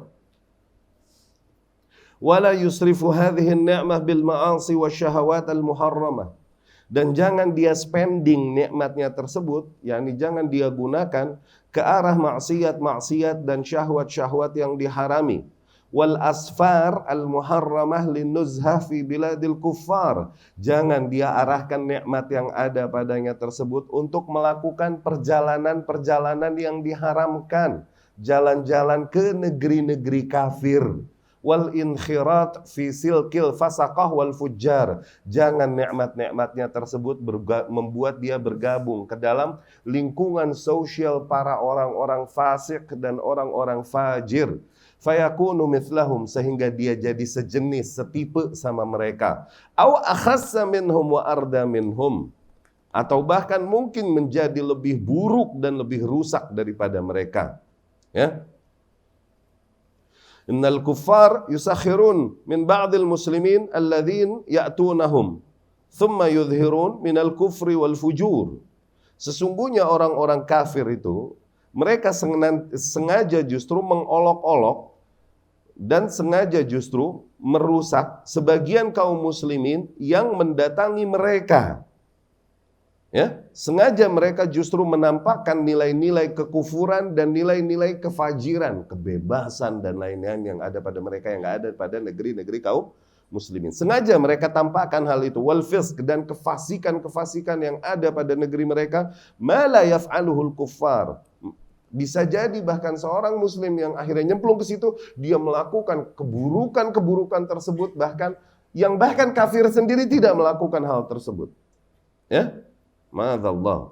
S1: Wala yusrifu hadhihi an-ni'mah bil ma'asi wasyahawat al-muharramah. Dan jangan dia spending nikmatnya tersebut, yakni jangan dia gunakan ke arah maksiat-maksiat dan syahwat-syahwat yang diharami. Wal asfar al-muharramah linuzha fi biladil kuffar. Jangan dia arahkan nikmat yang ada padanya tersebut untuk melakukan perjalanan-perjalanan yang diharamkan, jalan-jalan ke negeri-negeri kafir. Wal inkhirat fi silkil fasaqah wal fujjar. Jangan nikmat-nikmatnya tersebut membuat dia bergabung ke dalam lingkungan sosial para orang-orang fasik dan orang-orang fajir. Fayakunu mithlahum, sehingga dia jadi sejenis, setipe sama mereka. Aw akhassa minhum wa arda minhum, atau bahkan mungkin menjadi lebih buruk dan lebih rusak daripada mereka. Ya. Innal kuffar yusakhirun min ba'dil muslimin alladzin ya'tunahum thumma yudhhirun minal kufri wal fujur. Sesungguhnya orang-orang kafir itu mereka sengaja justru mengolok-olok dan sengaja justru merusak sebagian kaum muslimin yang mendatangi mereka. Ya, sengaja mereka justru menampakkan nilai-nilai kekufuran dan nilai-nilai kefajiran, kebebasan dan lain-lain yang ada pada mereka yang enggak ada pada negeri-negeri kaum muslimin. Sengaja mereka tampakkan hal itu, wal fisq, dan kefasikan-kefasikan yang ada pada negeri mereka, ma la yaf'aluhul kuffar. Bisa jadi bahkan seorang muslim yang akhirnya nyemplung ke situ, dia melakukan keburukan-keburukan tersebut, bahkan kafir sendiri tidak melakukan hal tersebut. Ya? Ma'adzallah.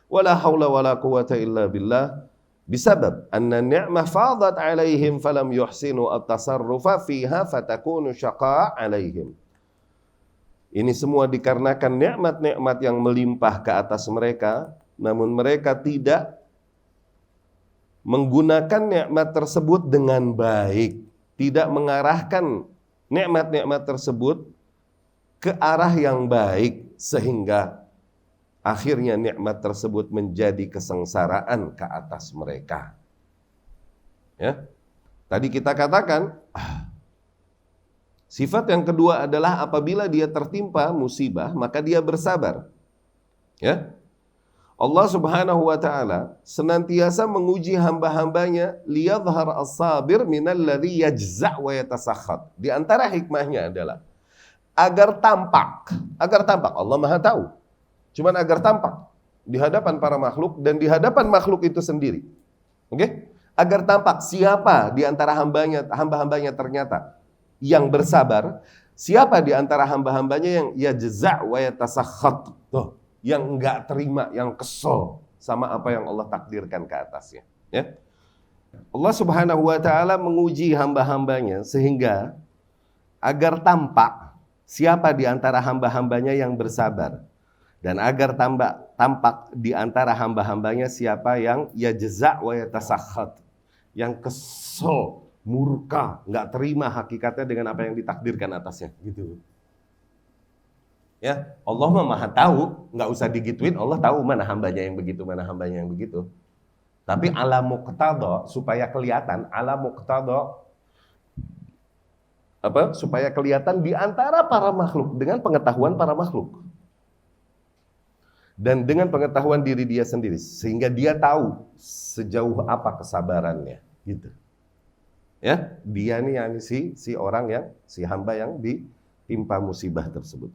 S1: Wala haula wala quwata illa billah. Bisabab anna ni'mah fadat alaihim falam yuhsinu at-tasarrufa fiha fatakunu syaqa' alaihim. Ini semua dikarenakan nikmat-nikmat yang melimpah ke atas mereka, namun mereka tidak menggunakan nikmat tersebut dengan baik, tidak mengarahkan nikmat-nikmat tersebut ke arah yang baik, sehingga akhirnya nikmat tersebut menjadi kesengsaraan ke atas mereka. Ya. Tadi kita katakan sifat yang kedua adalah apabila dia tertimpa musibah maka dia bersabar. Ya. Allah Subhanahu wa taala senantiasa menguji hamba-hambanya liyadhhar as-sabir minalladzi yajza' wa yatasakhat. Di antara hikmahnya adalah agar tampak Allah Maha tahu. Cuman agar tampak di hadapan para makhluk dan di hadapan makhluk itu sendiri. Oke? Agar tampak siapa di antara hamba-hambanya ternyata yang bersabar, siapa di antara hamba-hambanya yang yajza' wa yatasakhat. Tuh, yang enggak terima, yang kesel sama apa yang Allah takdirkan ke atasnya, ya. Allah Subhanahu wa taala menguji hamba-hambanya sehingga agar tampak siapa di antara hamba-hambanya yang bersabar, dan agar tampak di antara hamba-hambanya siapa yang yajza' wa yatasakhat, yang kesel, murka, nggak terima hakikatnya dengan apa yang ditakdirkan atasnya, gitu. Ya, Allah mah maha tahu, nggak usah digituin, Allah tahu mana hambanya yang begitu, mana hambanya yang begitu. Tapi ala muqtada, supaya kelihatan, ala muqtada, supaya kelihatan di antara para makhluk dengan pengetahuan para makhluk dan dengan pengetahuan diri dia sendiri, sehingga dia tahu sejauh apa kesabarannya, gitu. Ya, dia nih yang si orang yang si hamba yang ditimpa musibah tersebut.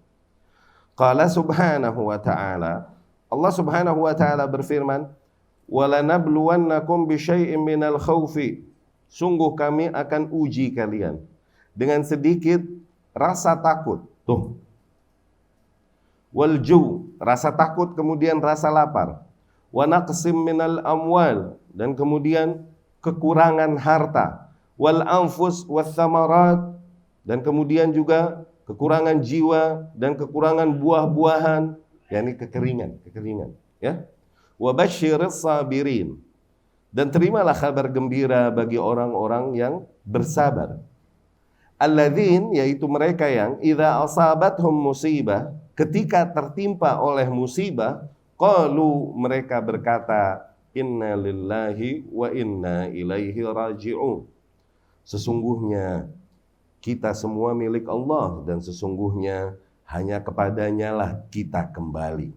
S1: Qala subhanahu wa ta'ala, Allah subhanahu wa ta'ala berfirman, "Walanabluwannakum bisyai'in minal khaufi." Sungguh kami akan uji kalian dengan sedikit rasa takut. Tuh. Walju, rasa takut, kemudian rasa lapar. Wa naqsim minal amwal, dan kemudian kekurangan harta. Wal anfus was samarat, dan kemudian juga kekurangan jiwa dan kekurangan buah-buahan, yakni kekeringan, ya. Wa basyiris sabirin, dan terimalah kabar gembira bagi orang-orang yang bersabar. Alladzin, yaitu mereka yang idza asabathum musibah, ketika tertimpa oleh musibah, qalu, mereka berkata, inna lillahi wa inna ilaihi raji'un. Sesungguhnya kita semua milik Allah dan sesungguhnya hanya kepadanya lah kita kembali.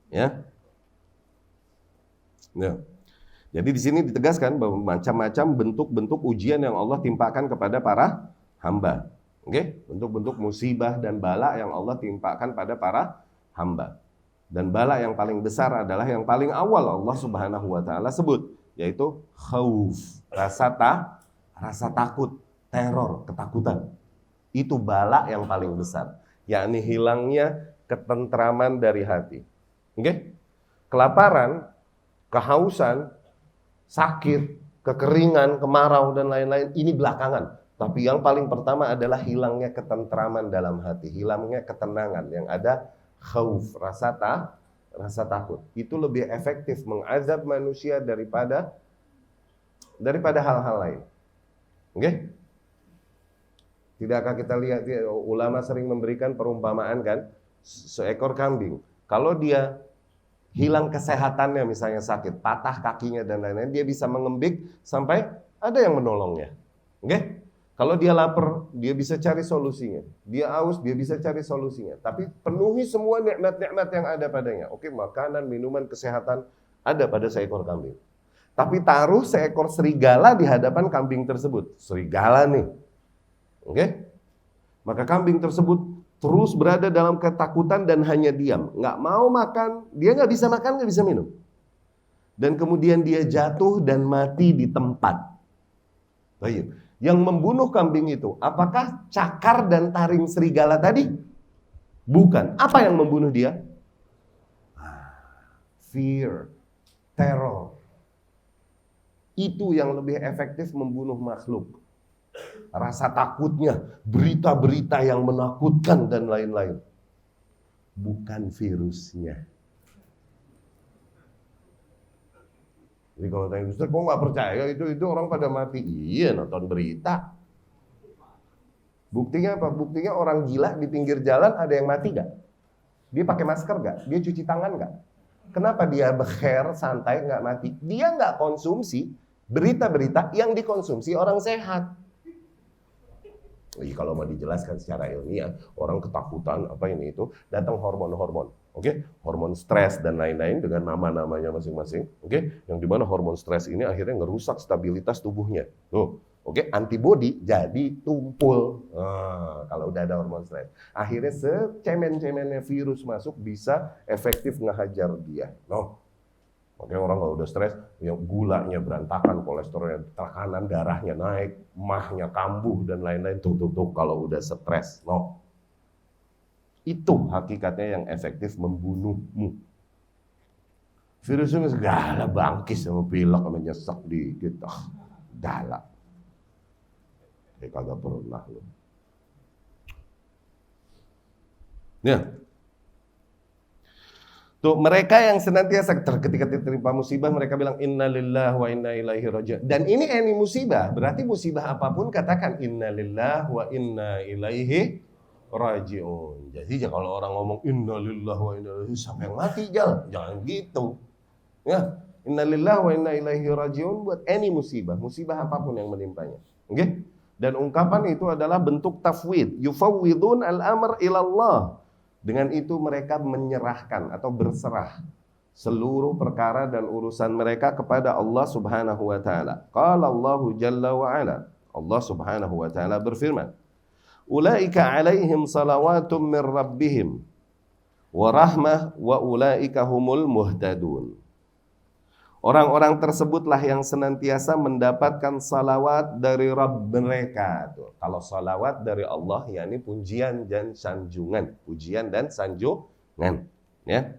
S1: Ya. Ya. Jadi di sini ditegaskan bahwa macam-macam bentuk-bentuk ujian yang Allah timpakan kepada para hamba. Oke? Bentuk-bentuk musibah dan bala yang Allah timpakan pada para hamba. Dan bala yang paling besar adalah yang paling awal Allah Subhanahu wa taala sebut, yaitu khauf, rasa takut, teror, ketakutan. Itu bala yang paling besar, yakni hilangnya ketentraman dari hati. Oke? Kelaparan, kehausan, sakit, kekeringan, kemarau, dan lain-lain, ini belakangan. Tapi yang paling pertama adalah hilangnya ketentraman dalam hati, hilangnya ketenangan, yang ada khauf, rasa takut. Itu lebih efektif mengazab manusia daripada hal-hal lain. Oke? Tidakkah kita lihat, ulama sering memberikan perumpamaan kan, seekor kambing. Kalau dia hilang kesehatannya, misalnya sakit, patah kakinya dan lain-lain, dia bisa mengembik sampai ada yang menolongnya. Oke? Kalau dia lapar, dia bisa cari solusinya. Dia haus, dia bisa cari solusinya. Tapi penuhi semua nikmat-nikmat yang ada padanya. Oke, makanan, minuman, kesehatan ada pada seekor kambing. Tapi taruh seekor serigala di hadapan kambing tersebut. Serigala nih. Oke? Maka kambing tersebut terus berada dalam ketakutan dan hanya diam, nggak mau makan, dia nggak bisa makan, nggak bisa minum. Dan kemudian dia jatuh dan mati di tempat. Baik. Yang membunuh kambing itu, apakah cakar dan taring serigala tadi? Bukan. Apa yang membunuh dia? Fear, teror. Itu yang lebih efektif membunuh makhluk. Rasa takutnya, berita-berita yang menakutkan dan lain-lain. Bukan virusnya. Jadi kalau tanya Ustaz, kok nggak percaya itu orang pada mati? Iya, nonton berita. Buktinya apa? Buktinya orang gila di pinggir jalan ada yang mati nggak? Dia pakai masker nggak? Dia cuci tangan nggak? Kenapa dia bekher, santai, nggak mati? Dia nggak konsumsi berita-berita yang dikonsumsi orang sehat. Kalau mau dijelaskan secara ilmiah, orang ketakutan apa ini itu, datang hormon-hormon, oke, hormon stres dan lain-lain dengan nama-namanya masing-masing, oke, yang dimana hormon stres ini akhirnya ngerusak stabilitas tubuhnya, tuh, oke, antibodi jadi tumpul, kalau udah ada hormon stres, akhirnya secemen-cemennya virus masuk bisa efektif ngehajar dia, Makanya orang kalau udah stres, ya gulanya berantakan, kolesterolnya, tekanan darahnya naik, mahnya kambuh dan lain-lain. Tuh kalau udah stres, Itu hakikatnya yang efektif membunuhmu. Virusnya segala bangkis sama pilek sama nyesek dikit, galak. Kagak pernah loh. Ya. Tuh, mereka yang senantiasa ketika tertimpa musibah mereka bilang innalillahi wa inna ilaihi raji'un. Dan ini musibah, berarti musibah apapun katakan innalillahi wa inna ilaihi raji'un. Jadi kalau orang ngomong innalillahi wa inna ilaihi sampai mati jangan gitu. Ya, innalillahi wa inna ilaihi raji'un buat musibah apapun yang menimpanya. Oke? Okay? Dan ungkapan itu adalah bentuk tafwid, yufawwidun al-amr ila Allah. Dengan itu mereka menyerahkan atau berserah seluruh perkara dan urusan mereka kepada Allah Subhanahu wa taala. Qala Allahu jalla wa ala. Allah Subhanahu wa taala berfirman, "Ulaika 'alaihim salawatum min rabbihim wa rahmah wa ulaika humul muhtadun." Orang-orang tersebutlah yang senantiasa mendapatkan salawat dari Rabb mereka. Tuh, kalau salawat dari Allah, yakni pujian dan sanjungan. Pujian dan sanjungan. Ya.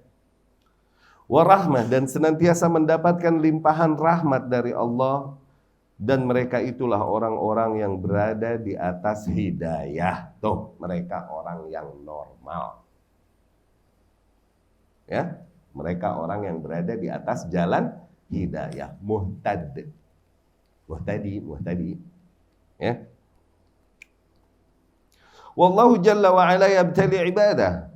S1: Warahmah, dan senantiasa mendapatkan limpahan rahmat dari Allah. Dan mereka itulah orang-orang yang berada di atas hidayah. Tuh, mereka orang yang normal. Ya, mereka orang yang berada di atas jalan hidayah, muhtadi, ya. Wallahu jalla wa ala yabtali ibadah.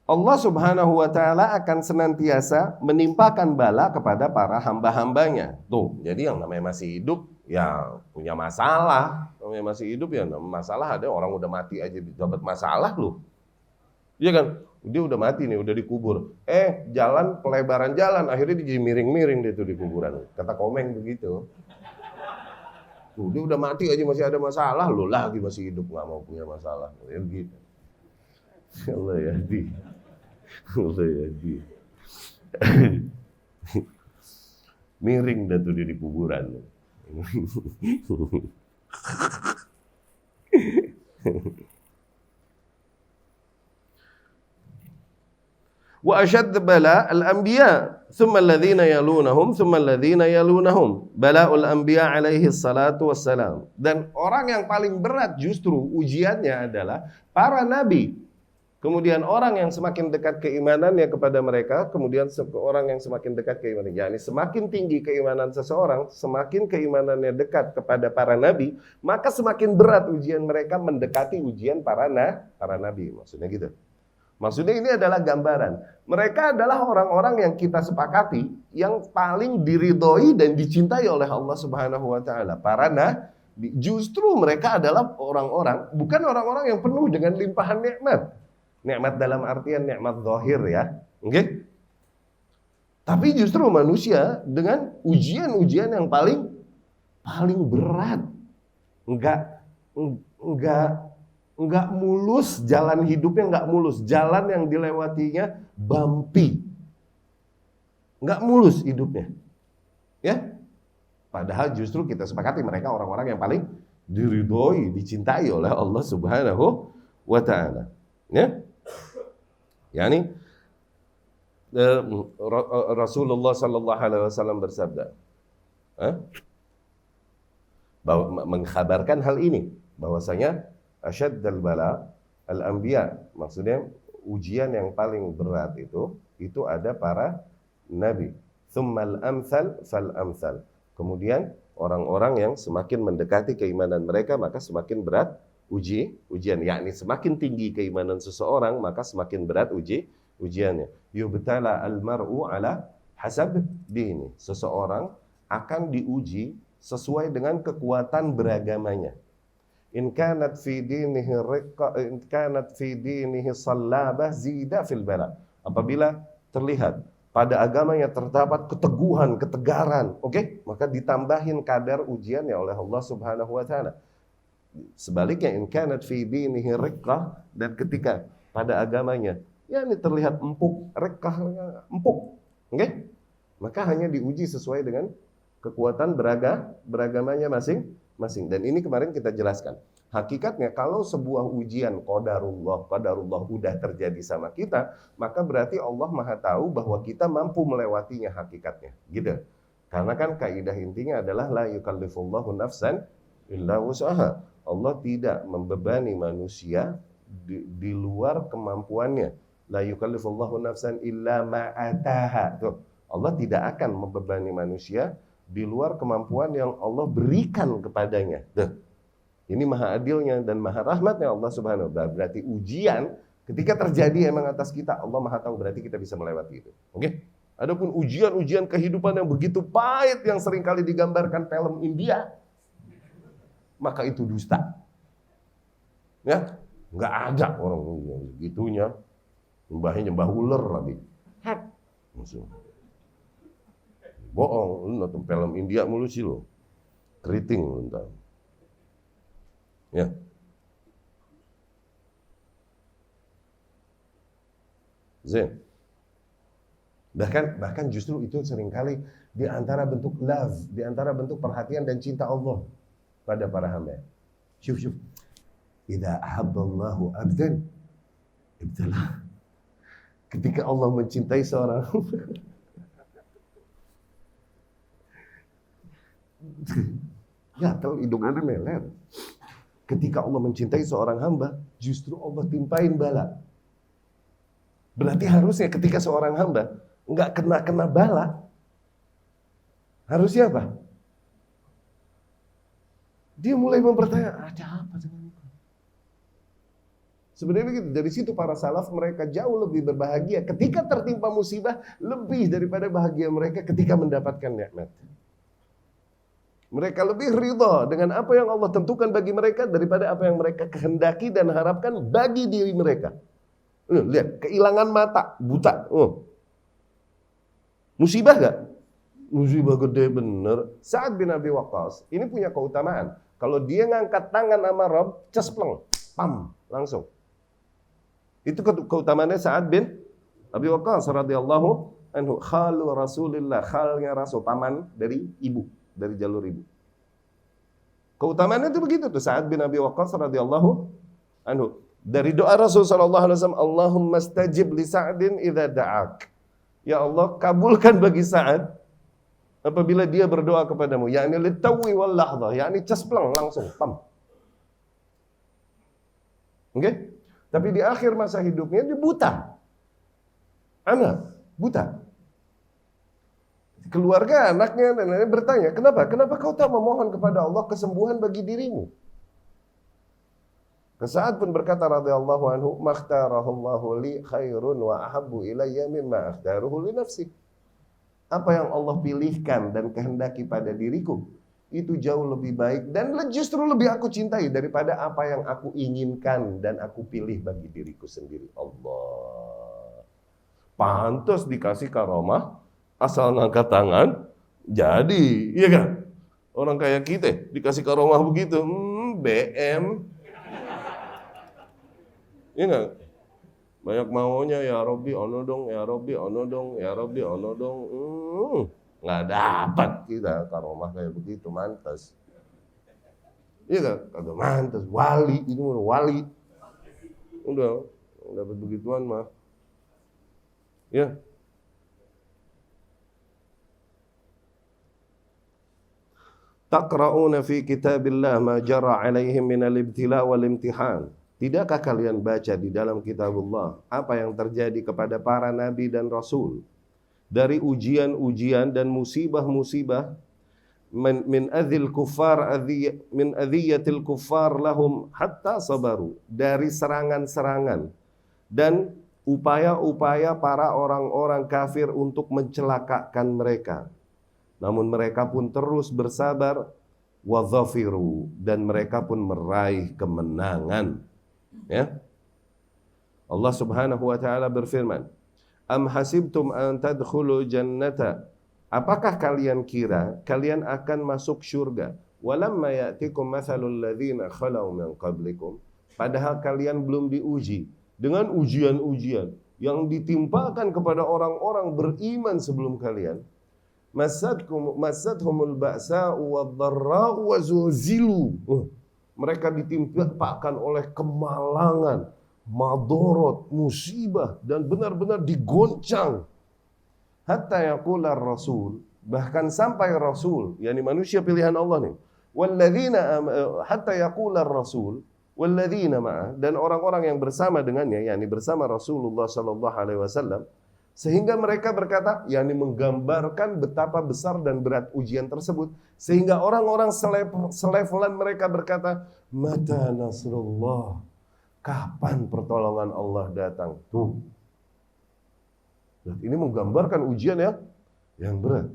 S1: Allah Subhanahu wa taala akan senantiasa menimpakan bala kepada para hamba-hambanya. Tuh, jadi yang namanya masih hidup ya punya masalah. Namanya masih hidup ya masalah, ada orang udah mati aja dapat masalah loh. Iya kan? Dia udah mati nih, udah dikubur. Jalan, pelebaran jalan, akhirnya dia miring-miring dia tuh di kuburan. Kata Komeng begitu. Tuh, dia udah mati aja masih ada masalah, lo lagi masih hidup nggak mau punya masalah. Ya gitu. Allah ya di. Allah ya di. Miring dah tuh dia di kuburan. Wa ashadd bala al-anbiya thumma alladhina yalunahum thumma alladhina yalunahum bala'ul anbiya alaihi salatu wassalam. Dan orang yang paling berat justru ujiannya adalah para nabi. Kemudian orang yang semakin dekat keimanannya kepada mereka, kemudian orang yang semakin dekat keimanannya, yakni semakin tinggi keimanan seseorang, semakin keimanannya dekat kepada para nabi, maka semakin berat ujian mereka mendekati ujian para nabi. Maksudnya gitu. Maksudnya ini adalah gambaran. Mereka adalah orang-orang yang kita sepakati yang paling diridhoi dan dicintai oleh Allah Subhanahu wa taala. Para nabi, justru mereka adalah orang-orang, bukan orang-orang yang penuh dengan limpahan nikmat. Nikmat dalam artian nikmat zahir ya. Oke? Okay? Tapi justru manusia dengan ujian-ujian yang paling berat. Enggak mulus, jalan hidupnya enggak mulus, jalan yang dilewatinya bumpy. Enggak mulus hidupnya. Ya? Padahal justru kita sepakati mereka orang-orang yang paling diridhoi, dicintai oleh Allah Subhanahu wa taala. Ya? Yani Rasulullah sallallahu alaihi wasallam bersabda, bahwa mengkhabarkan hal ini bahwasanya asyaddal bala al-anbiya, maksudnya ujian yang paling berat itu ada para nabi. Tsummal amsal fal amsal. Kemudian orang-orang yang semakin mendekati keimanan mereka maka semakin berat ujian, yakni semakin tinggi keimanan seseorang maka semakin berat ujiannya. Yubtala al-mar'u ala hasab dini. Seseorang akan diuji sesuai dengan kekuatan beragamanya. In kanat fi dinihi riqqa, in kanat fi dinihi sallabah zida fil bala. Apabila terlihat pada agamanya terdapat keteguhan, ketegaran, oke? Maka ditambahin kadar ujiannya oleh Allah Subhanahu wa taala. Sebaliknya in kanat fi dinihi riqqah, dan ketika pada agamanya ini terlihat empuk, riqqah empuk, oke? Maka hanya diuji sesuai dengan kekuatan beragamanya masing-masing. Dan ini kemarin kita jelaskan. Hakikatnya kalau sebuah ujian qadarullah udah terjadi sama kita, maka berarti Allah Maha tahu bahwa kita mampu melewatinya hakikatnya, gitu. Karena kan kaidah intinya adalah la yukallifullahu nafsan illa wus'aha. Allah tidak membebani manusia di luar kemampuannya. La yukallifullahu nafsan illa ma'ataha. Tuh, Allah tidak akan membebani manusia di luar kemampuan yang Allah berikan kepadanya. Tuh. Ini maha adilnya dan maha rahmatnya Allah Subhanahu wa ta'ala. Berarti ujian ketika terjadi emang atas kita, Allah maha tahu, berarti kita bisa melewati itu. Oke? Adapun ujian-ujian kehidupan yang begitu pahit yang seringkali digambarkan film India, maka itu dusta. Ya, nggak ada orang gitunya. Nyembah ular lagi. Bohong, lu nonton film India mulu sih lo. Keriting lu entar. Ya. Zain. Bahkan justru itu seringkali di antara bentuk love, di antara bentuk perhatian dan cinta Allah pada para hamba. Syuf. Idza ahabballahu abdan ibtalah. Ketika Allah mencintai seorang gatal hidung Anda meler. Ketika Allah mencintai seorang hamba, justru Allah timpain bala. Berarti harusnya ketika seorang hamba nggak kena bala, harusnya apa? Dia mulai mempertanya, ada apa dengan itu? Sebenarnya begitu. Dari situ para salaf mereka jauh lebih berbahagia ketika tertimpa musibah lebih daripada bahagia mereka ketika mendapatkan nikmat. Mereka lebih ridha dengan apa yang Allah tentukan bagi mereka daripada apa yang mereka kehendaki dan harapkan bagi diri mereka. Lihat, kehilangan mata, buta. Musibah gak? Musibah gede bener. Sa'ad bin Abi Waqqas ini punya keutamaan. Kalau dia ngangkat tangan sama Rob, cespleng, pam, langsung. Itu keutamaannya Sa'ad bin Abi Waqqas radhiyallahu anhu, khalu Rasulillah, khalnya Rasul, paman dari ibu, dari jalur ibu. Keutamaannya itu begitu tuh, Sa'ad bin Abi Waqqas radhiyallahu anhu. Dari doa Rasul sallallahu alaihi wasallam, Allahumma stajib li Sa'din idza da'ak. Ya Allah, kabulkan bagi Sa'ad apabila dia berdoa kepadamu, yakni litawi wal lahdha, yakni cespleng langsung, pam. Oke? Tapi di akhir masa hidupnya dia buta. Anak buta. Keluarga, anaknya dan lain-lain bertanya, kenapa? Kenapa kau tak memohon kepada Allah kesembuhan bagi dirimu? Sa'ad pun berkata radhiyallahu anhu, "Makhtarahullahu li khairun wa ahabbu ilayya mimma akhtaruhu li nafsi." Apa yang Allah pilihkan dan kehendaki pada diriku itu jauh lebih baik dan justru lebih aku cintai daripada apa yang aku inginkan dan aku pilih bagi diriku sendiri. Allah. Pantas dikasih karomah asal ngangkat tangan jadi, iya kan? Orang kayak kita dikasih karomah begitu, BM. Iya enggak? Banyak maunya, ya Robbi ono dong, ya Robbi ono dong, ya Robbi ono dong. Nggak dapat kita karomah kayak begitu, mantas. Iya kan? Kagak mantas, wali, itu wali. Udah dapat begituan mah. Ya. Taqra'una fi kitabillah ma jara 'alaihim minal ibtila wal imtihan. Tidakkah kalian baca di dalam kitabullah apa yang terjadi kepada para nabi dan rasul dari ujian-ujian dan musibah-musibah min adzil kuffar min adziyatil kuffar lahum hatta sabaru, dari serangan-serangan dan upaya-upaya para orang-orang kafir untuk mencelakakan mereka. Namun mereka pun terus bersabar, wa dhafiru, dan mereka pun meraih kemenangan. Ya. Allah Subhanahu wa taala berfirman, "Am hasibtum an tadkhulu jannata?" Apakah kalian kira kalian akan masuk surga? Walamma ya'tikum mathalul ladzina khalau min qablikum. Padahal kalian belum diuji dengan ujian-ujian yang ditimpakan kepada orang-orang beriman sebelum kalian. Masadhumul ba'sa'u wadh-dharra'u wa zulzilu. Mereka ditimpakan oleh kemalangan, madorot, musibah, dan benar-benar digoncang. Hatta yaqular rasul, bahkan sampai rasul, yakni manusia pilihan Allah nih. Walladzina hatta yaqular rasul walladzina ma'ah, dan orang-orang yang bersama dengannya, yakni bersama Rasulullah sallallahu alaihi wasallam, sehingga mereka berkata, yakni menggambarkan betapa besar dan berat ujian tersebut, sehingga orang-orang selevelan mereka berkata, mata nasrullah, kapan pertolongan Allah datang? Tuh. Ini menggambarkan ujian yang berat.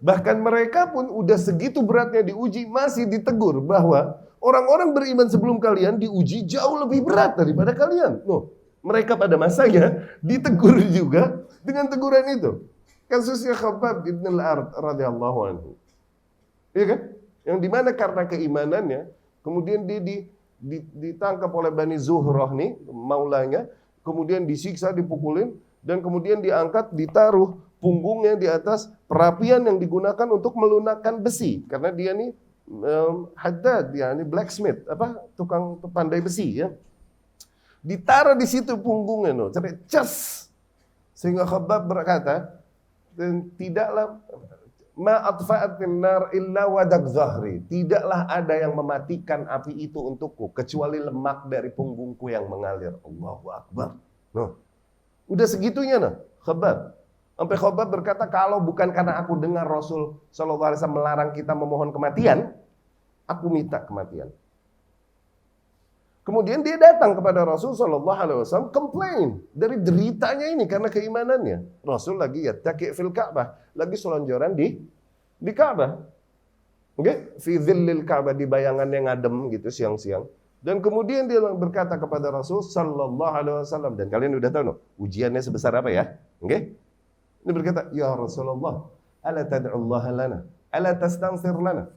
S1: Bahkan mereka pun udah segitu beratnya diuji, masih ditegur bahwa orang-orang beriman sebelum kalian diuji jauh lebih berat daripada kalian. Loh, mereka pada masanya ditegur juga dengan teguran itu. Kasusnya Khabbab ibn al-Arat radhiyallahu anhu. Iya kan? Yang dimana karena keimanannya, kemudian dia ditangkap oleh Bani Zuhrah nih, maulanya, kemudian disiksa, dipukulin, dan kemudian diangkat, ditaruh punggungnya di atas perapian yang digunakan untuk melunakkan besi, karena dia nih haddad, ya ini blacksmith, tukang pandai besi ya. Ditaruh di situ punggungnya, cas, sehingga Khabbab berkata, dan tidaklah ma'atfa'atin nar illa wadak zahri, tidaklah ada yang mematikan api itu untukku kecuali lemak dari punggungku yang mengalir. Allahu Akbar. Udah segitunya Khabbab. Sampai Khabbab berkata, kalau bukan karena aku dengar Rasul sallallahu alaihi wasallam melarang kita memohon kematian, aku minta kematian. Kemudian dia datang kepada Rasul sallallahu alaihi wasallam, komplain dari deritanya ini karena keimanannya. Rasul lagi yattaqi fil Ka'bah, lagi selonjoran di Ka'bah. Oke, fi dhillil Ka'bah, di bayangan yang adem gitu siang-siang. Dan kemudian dia berkata kepada Rasul sallallahu alaihi wasallam, dan kalian udah tahu ujiannya sebesar apa ya? Oke? Dia berkata, ya Rasulullah, ala tad'ullaha lana, ala tastansir lana.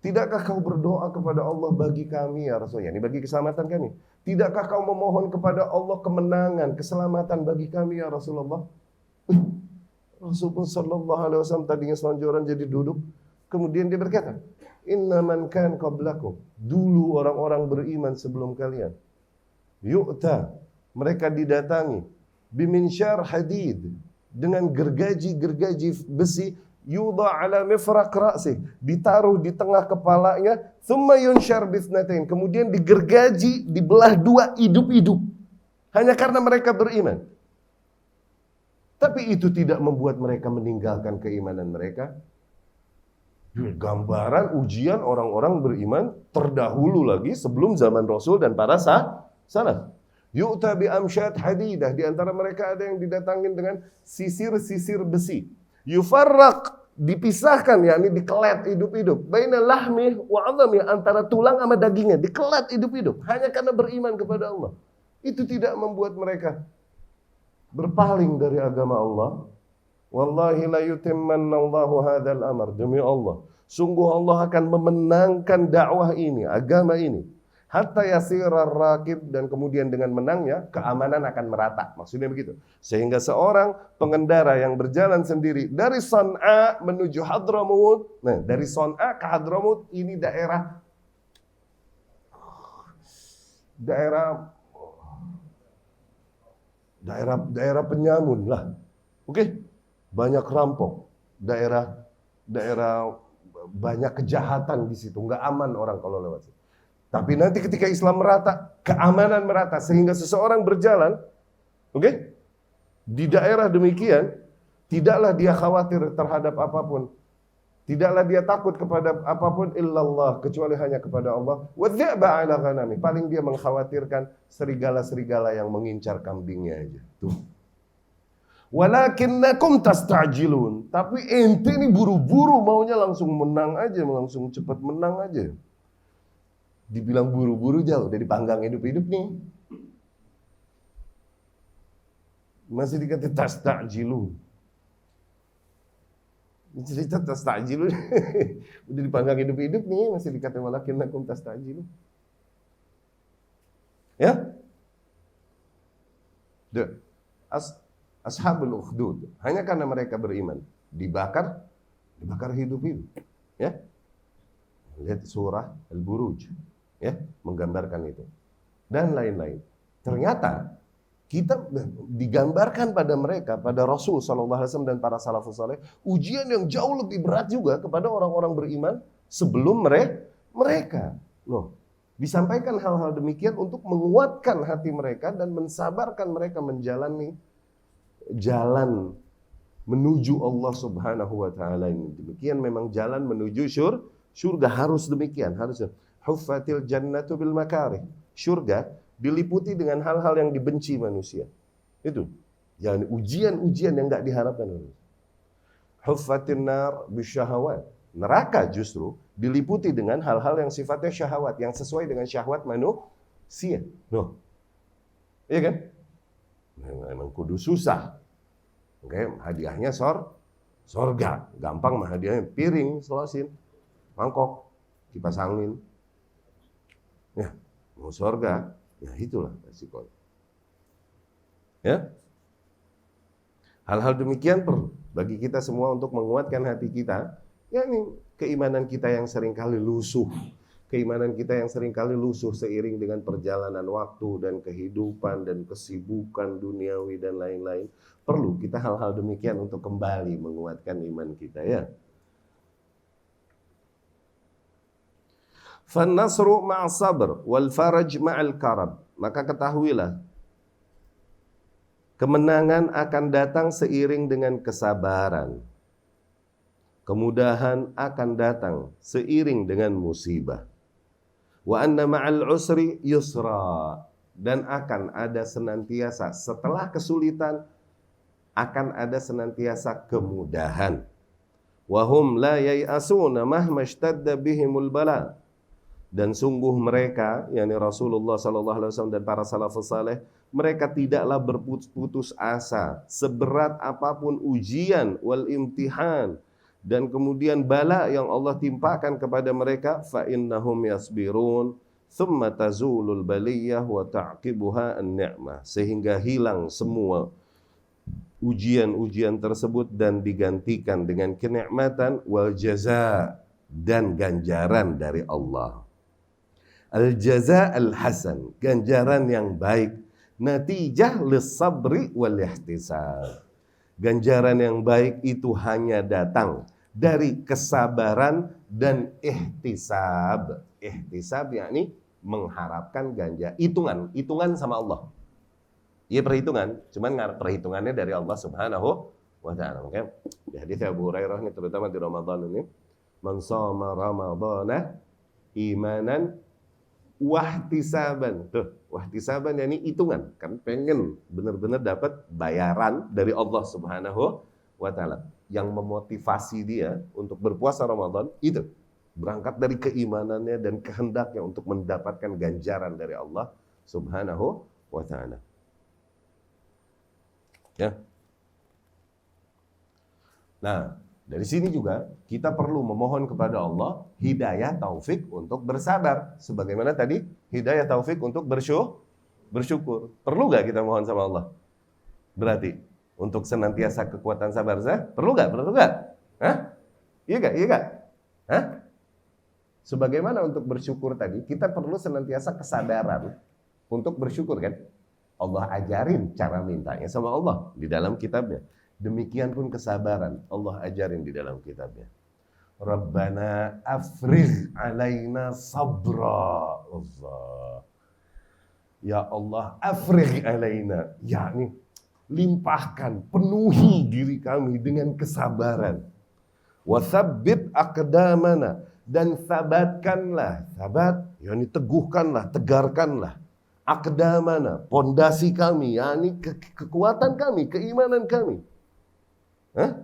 S1: Tidakkah kau berdoa kepada Allah bagi kami ya Rasulullah, ini bagi keselamatan kami. Tidakkah kau memohon kepada Allah kemenangan, keselamatan bagi kami ya Rasulullah? Rasulullah sallallahu alaihi wasallam tadinya selonjoran jadi duduk. Kemudian dia berkata, inna man kan qablakum, dulu orang-orang beriman sebelum kalian, yu'ta, mereka didatangi, biminsyar hadid, dengan gergaji-gergaji besi, yudha ala mifraq ra'si, ditaruh di tengah kepalanya, thumma yunshar bithnatain, kemudian digergaji, dibelah dua hidup-hidup, hanya karena mereka beriman. Tapi itu tidak membuat mereka meninggalkan keimanan mereka. Gambaran ujian orang-orang beriman terdahulu lagi sebelum zaman Rasul dan para salaf. Yu'ta bi amsyad hadidah, di antara mereka ada yang didatangin dengan sisir-sisir besi. Yufarraq, dipisahkan, yakni dikelet hidup-hidup. Baina lahmi wa 'azami, antara tulang sama dagingnya, dikelet hidup-hidup hanya karena beriman kepada Allah. Itu tidak membuat mereka berpaling dari agama Allah. Wallahi la yutimmanna Allahu hadzal amr, demi Allah, sungguh Allah akan memenangkan dakwah ini, agama ini. Hatta yasirar rakib, dan kemudian dengan menangnya keamanan akan merata. Maksudnya begitu. Sehingga seorang pengendara yang berjalan sendiri dari Son'a menuju Hadramut. Nah, dari Son'a ke Hadramut ini daerah penyamun lah. Oke? Banyak rampok. Daerah banyak kejahatan di situ, enggak aman orang kalau lewat situ. Tapi nanti ketika Islam merata, keamanan merata, sehingga seseorang berjalan, di daerah demikian, tidaklah dia khawatir terhadap apapun, tidaklah dia takut kepada apapun illallah, kecuali hanya kepada Allah. Wadhi'ba ala ghanami, paling dia mengkhawatirkan serigala-serigala yang mengincar kambingnya aja. Tuh. Walakinnakum tastajilun, tapi ente ini buru-buru maunya langsung menang aja, langsung cepat menang aja. Dibilang buru-buru jauh dari panggang hidup-hidup nih. Masih dikata tastajilun. Cerita tastajilun. Udah dipanggang hidup-hidup nih, masih dikata walakinnakum tastajilun. Ya? Ashabul ukhdud, hanya karena mereka beriman, dibakar hidup-hidup. Ya? Lihat surah Al-Buruj. Ya, menggambarkan itu dan lain-lain. Ternyata kita digambarkan pada mereka, pada Rasul sallallahu alaihi wasallam dan para salafus saleh, ujian yang jauh lebih berat juga kepada orang-orang beriman sebelum mereka. Loh, Disampaikan hal-hal demikian untuk menguatkan hati mereka dan mensabarkan mereka menjalani jalan menuju Allah Subhanahu wa taala ini. Demikian memang jalan menuju surga harus demikian, harus. Huffatil jannatu bil makarih. Surga diliputi dengan hal-hal yang dibenci manusia. Itu. Yani ujian-ujian yang enggak diharapkan. Huffatin nar bisyahawat. Neraka justru diliputi dengan hal-hal yang sifatnya syahwat, yang sesuai dengan syahwat manusia. Noh. Iya kan? Memang kudu susah. Oke, hadiahnya sorga. Gampang mah hadiahnya piring, selosin, mangkok, kipas angin. Ya, mau sorga, ya itulah resikonya. Ya. Hal-hal demikian perlu bagi kita semua untuk menguatkan hati kita. Ya ini keimanan kita yang seringkali lusuh. Keimanan kita yang seringkali lusuh seiring dengan perjalanan waktu dan kehidupan dan kesibukan duniawi dan lain-lain. Perlu kita hal-hal demikian untuk kembali menguatkan iman kita ya. Fan-nasru ma'as sabr wal faraj ma'al karab. Maka ketahuilah, kemenangan akan datang seiring dengan kesabaran. Kemudahan akan datang seiring dengan musibah. Wa anna ma'al usri yusra. Dan akan ada senantiasa setelah kesulitan akan ada senantiasa kemudahan. Wa hum la yai'asuna mahma ishtadda bihimul bala. Dan sungguh mereka, yakni Rasulullah sallallahu alaihi wasallam dan para salafus saleh, mereka tidaklah berputus asa seberat apapun ujian wal imtihan dan kemudian bala yang Allah timpakan kepada mereka, fa innahum yasbirun thumma tazulul baliyah wa ta'qibuha an-ni'mah, sehingga hilang semua ujian-ujian tersebut dan digantikan dengan kenikmatan wal jaza dan ganjaran dari Allah. Al jaza al hasan, ganjaran yang baik, natijah lis sabri wal ihtisab. Ganjaran yang baik itu hanya datang dari kesabaran dan ihtisab. Ihtisab yakni mengharapkan hitungan sama Allah. Iya perhitungan, cuman perhitungannya dari Allah Subhanahu wa taala. Oke. Di hadis Abu Hurairah ini terutama di Ramadan ini, man shoma ramadhana imanan wahtisaban. Tuh, wahtisaban yakni hitungan, kan pengen benar-benar dapat bayaran dari Allah Subhanahu wa taala. Yang memotivasi dia untuk berpuasa Ramadan itu berangkat dari keimanannya dan kehendaknya untuk mendapatkan ganjaran dari Allah Subhanahu wa taala. Ya. Nah, dari sini juga kita perlu memohon kepada Allah hidayah taufik untuk bersabar. Sebagaimana tadi hidayah taufik untuk bersyukur. Perlu gak kita mohon sama Allah? Berarti untuk senantiasa kekuatan sabar saya, perlu gak? Perlu gak? Hah? Iya gak? Iya gak? Hah? Sebagaimana untuk bersyukur tadi, kita perlu senantiasa kesadaran untuk bersyukur kan? Allah ajarin cara mintanya sama Allah di dalam kitabnya. Demikian pun kesabaran Allah ajarin di dalam kitabnya. Rabbana afrigh alaina sabra. Allah. Ya Allah, afrigh alaina, yakni limpahkan, penuhi diri kami dengan kesabaran. Wa tsabbit aqdamana, dan sabatkanlah, sabat yakni teguhkanlah, tegarkanlah aqdamana, pondasi kami, yakni kekuatan kami, keimanan kami. Hah?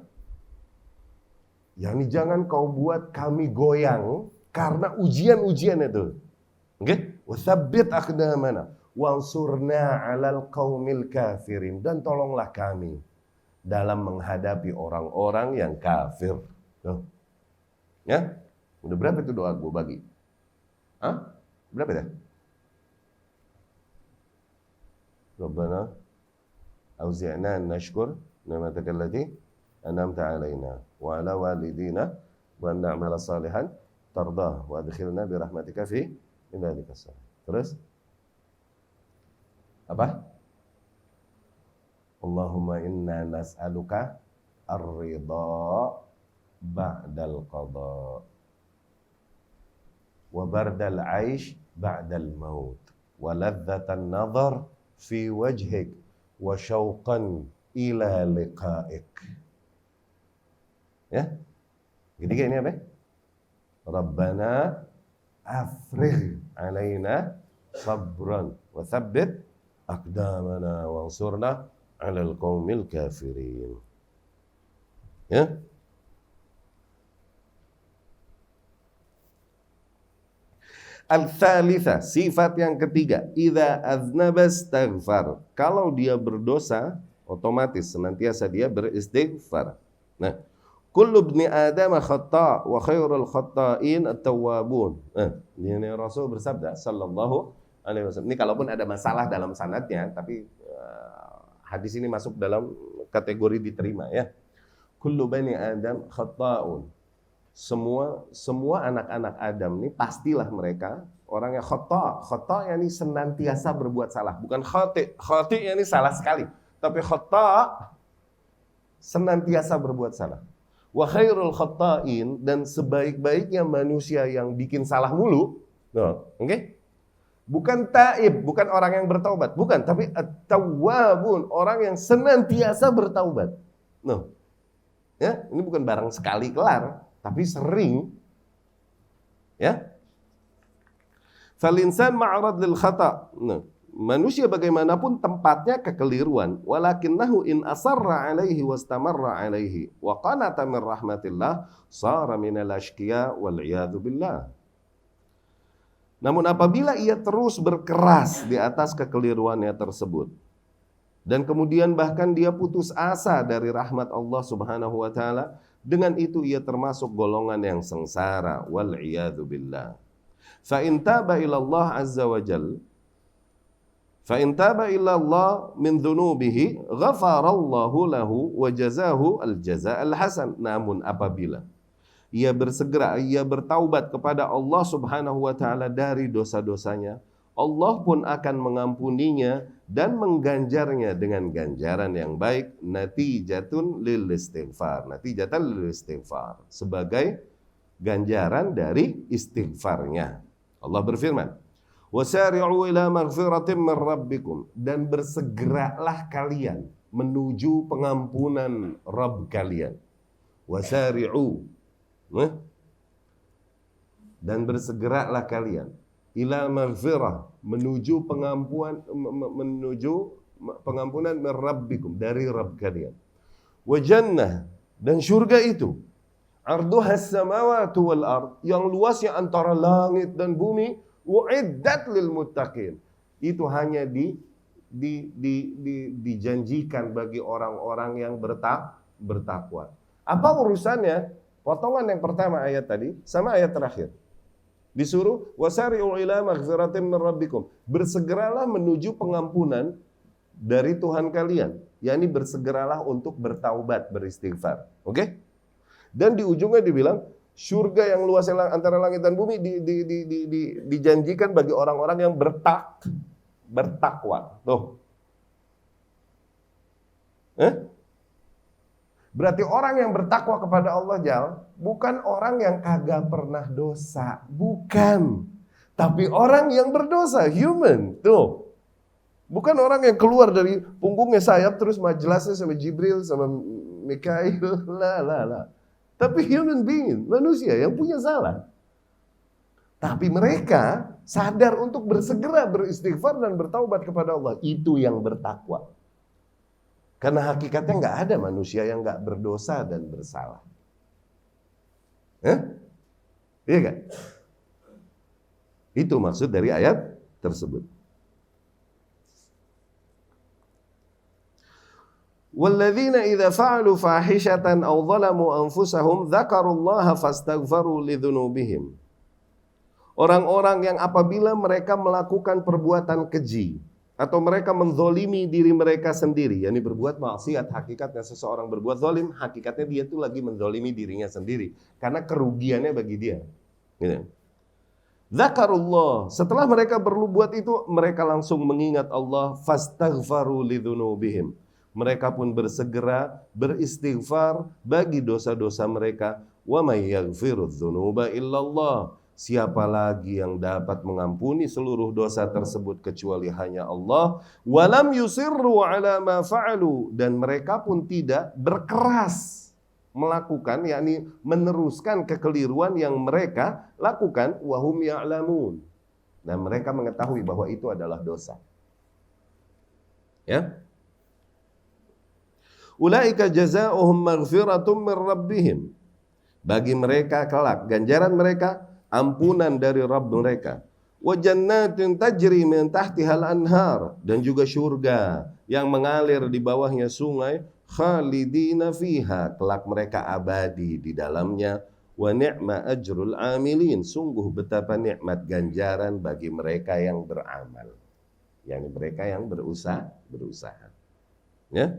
S1: Yakni jangan kau buat kami goyang karena ujian-ujian itu. Oke? Watsabbit aqdamana wansurna 'alal qaumil kafirin, dan tolonglah kami dalam menghadapi orang-orang yang kafir. Tuh. Ya? Udah berapa itu doa gue bagi? Hah? Berapa ya? Rabbana auzi'na an nashkur ni'mataka allati an'amta 'alaina wa 'ala walidina wa na'mala salihan tardah wa adkhilna bi rahmatika fi ibadika salih. Terus apa? Allahumma inna nas'aluka ar-ridha ba'dal qada wa bardal 'aish ba'dal maut wa ladzatan nadhar fi wajhik wa syauqan ila liqa'ik. Ya. Ketiga ini apa? Rabbana afrigh alaina sabran wa tsabbit aqdamana wansurna 'alal qaumil kafirin. Ya. Al-tsalitsah, sifat yang ketiga, idza aznaba istaghfar. Kalau dia berdosa, otomatis senantiasa dia beristighfar. Nah, kullu ibni adam khata' wa khairul khata'in at-tawwabun. Ini Rasul bersabda sallallahu alaihi wasallam. Ini kalaupun ada masalah dalam sanadnya, tapi hadis ini masuk dalam kategori diterima ya. Kullu bani adam khata'un. Semua anak-anak Adam ini pastilah mereka orang yang khata' yakni senantiasa berbuat salah, bukan khati' yakni salah sekali, tapi khata' senantiasa berbuat salah. Wa khairul khata'in, dan sebaik-baiknya manusia yang bikin salah mulu, oke? Bukan taib, bukan orang yang bertaubat, bukan, tapi at-tawwabun, orang yang senantiasa bertaubat. Ya, ini bukan barang sekali kelar, tapi sering, ya. Falinsan ma'rad lil khata'. Manusia bagaimanapun tempatnya kekeliruan, walakinnahu in asarra alaihi wastamarra alaihi wa qanata min rahmatillah sara minal ashqiya wal iyadu billah. Namun apabila ia terus berkeras di atas kekeliruannya tersebut, dan kemudian bahkan dia putus asa dari rahmat Allah Subhanahu wa taala, dengan itu ia termasuk golongan yang sengsara, wal iyadu billah. Fa in taba ila Allah azza wa jalla, fa in taba ila Allah min dhunubihi ghafarallahu lahu wa jazahu al jazaa al hasan. Namun apabila ia bertaubat kepada Allah Subhanahu wa taala dari dosa-dosanya, Allah pun akan mengampuninya dan mengganjarnya dengan ganjaran yang baik, natijatan lil istighfar, sebagai ganjaran dari istighfarnya. Allah berfirman, wasari'u ila maghfiratin min rabbikum, dan bersegeralah kalian menuju pengampunan Rabb kalian. Wasari'u, dan bersegeralah kalian ila maghfirah, menuju pengampunan min rabbikum, dari Rabb kalian. Wa jannah, dan surga itu arduhas samawati wal ard, yang luasnya antara langit dan bumi, uiddat lil muttaqin, itu hanya dijanjikan bagi orang-orang yang bertakwa. Apa urusannya potongan yang pertama ayat tadi sama ayat terakhir? Disuruh wasari'u ila maghfiratin min rabbikum, bersegeralah menuju pengampunan dari Tuhan kalian, yakni bersegeralah untuk bertaubat, beristighfar. Oke? Dan di ujungnya dibilang surga yang luasnya antara langit dan bumi dijanjikan bagi orang-orang yang bertakwa. Tuh. Berarti orang yang bertakwa kepada Allah, bukan orang yang kagak pernah dosa, bukan. Tapi orang yang berdosa, human, tuh. Bukan orang yang keluar dari punggungnya sayap terus majelasnya sama Jibril sama Mikail, lah. Tapi human being, manusia yang punya salah. Tapi mereka sadar untuk bersegera beristighfar dan bertaubat kepada Allah. Itu yang bertakwa. Karena hakikatnya nggak ada manusia yang nggak berdosa dan bersalah. Iya kan? Itu maksud dari ayat tersebut. Walladzina idza fa'alu fahishatan aw zalamu anfusahum dzakarullaha fastaghfaru lidzunubihim. Orang-orang yang apabila mereka melakukan perbuatan keji atau mereka menzolimi diri mereka sendiri, yakni berbuat maksiat, hakikatnya seseorang berbuat zalim, hakikatnya dia tuh lagi menzolimi dirinya sendiri karena kerugiannya bagi dia. Gitu. Dzakarullah, setelah mereka berbuat itu, mereka langsung mengingat Allah, fastaghfaru lidzunubihim. Mereka pun bersegera beristighfar bagi dosa-dosa mereka. Wa may yaghfirudz dzunuba illallah, Siapa lagi yang dapat mengampuni seluruh dosa tersebut kecuali hanya Allah. Walam yusirru ala ma fa'alu, dan mereka pun tidak berkeras melakukan, yakni meneruskan kekeliruan yang mereka lakukan, wahum ya'lamun, dan mereka mengetahui bahwa itu adalah dosa. Ya. Ulaika jazaohum maghfiratum min rabbihim. Bagi mereka kelak ganjaran mereka ampunan dari Rabb mereka. Wa jannatin tajri min tahtihal anhar, dan juga surga yang mengalir di bawahnya sungai, khalidina fiha, kelak mereka abadi di dalamnya. Wa ni'ma ajrul amilin, sungguh betapa nikmat ganjaran bagi mereka yang beramal, yakni mereka yang berusaha. Ya.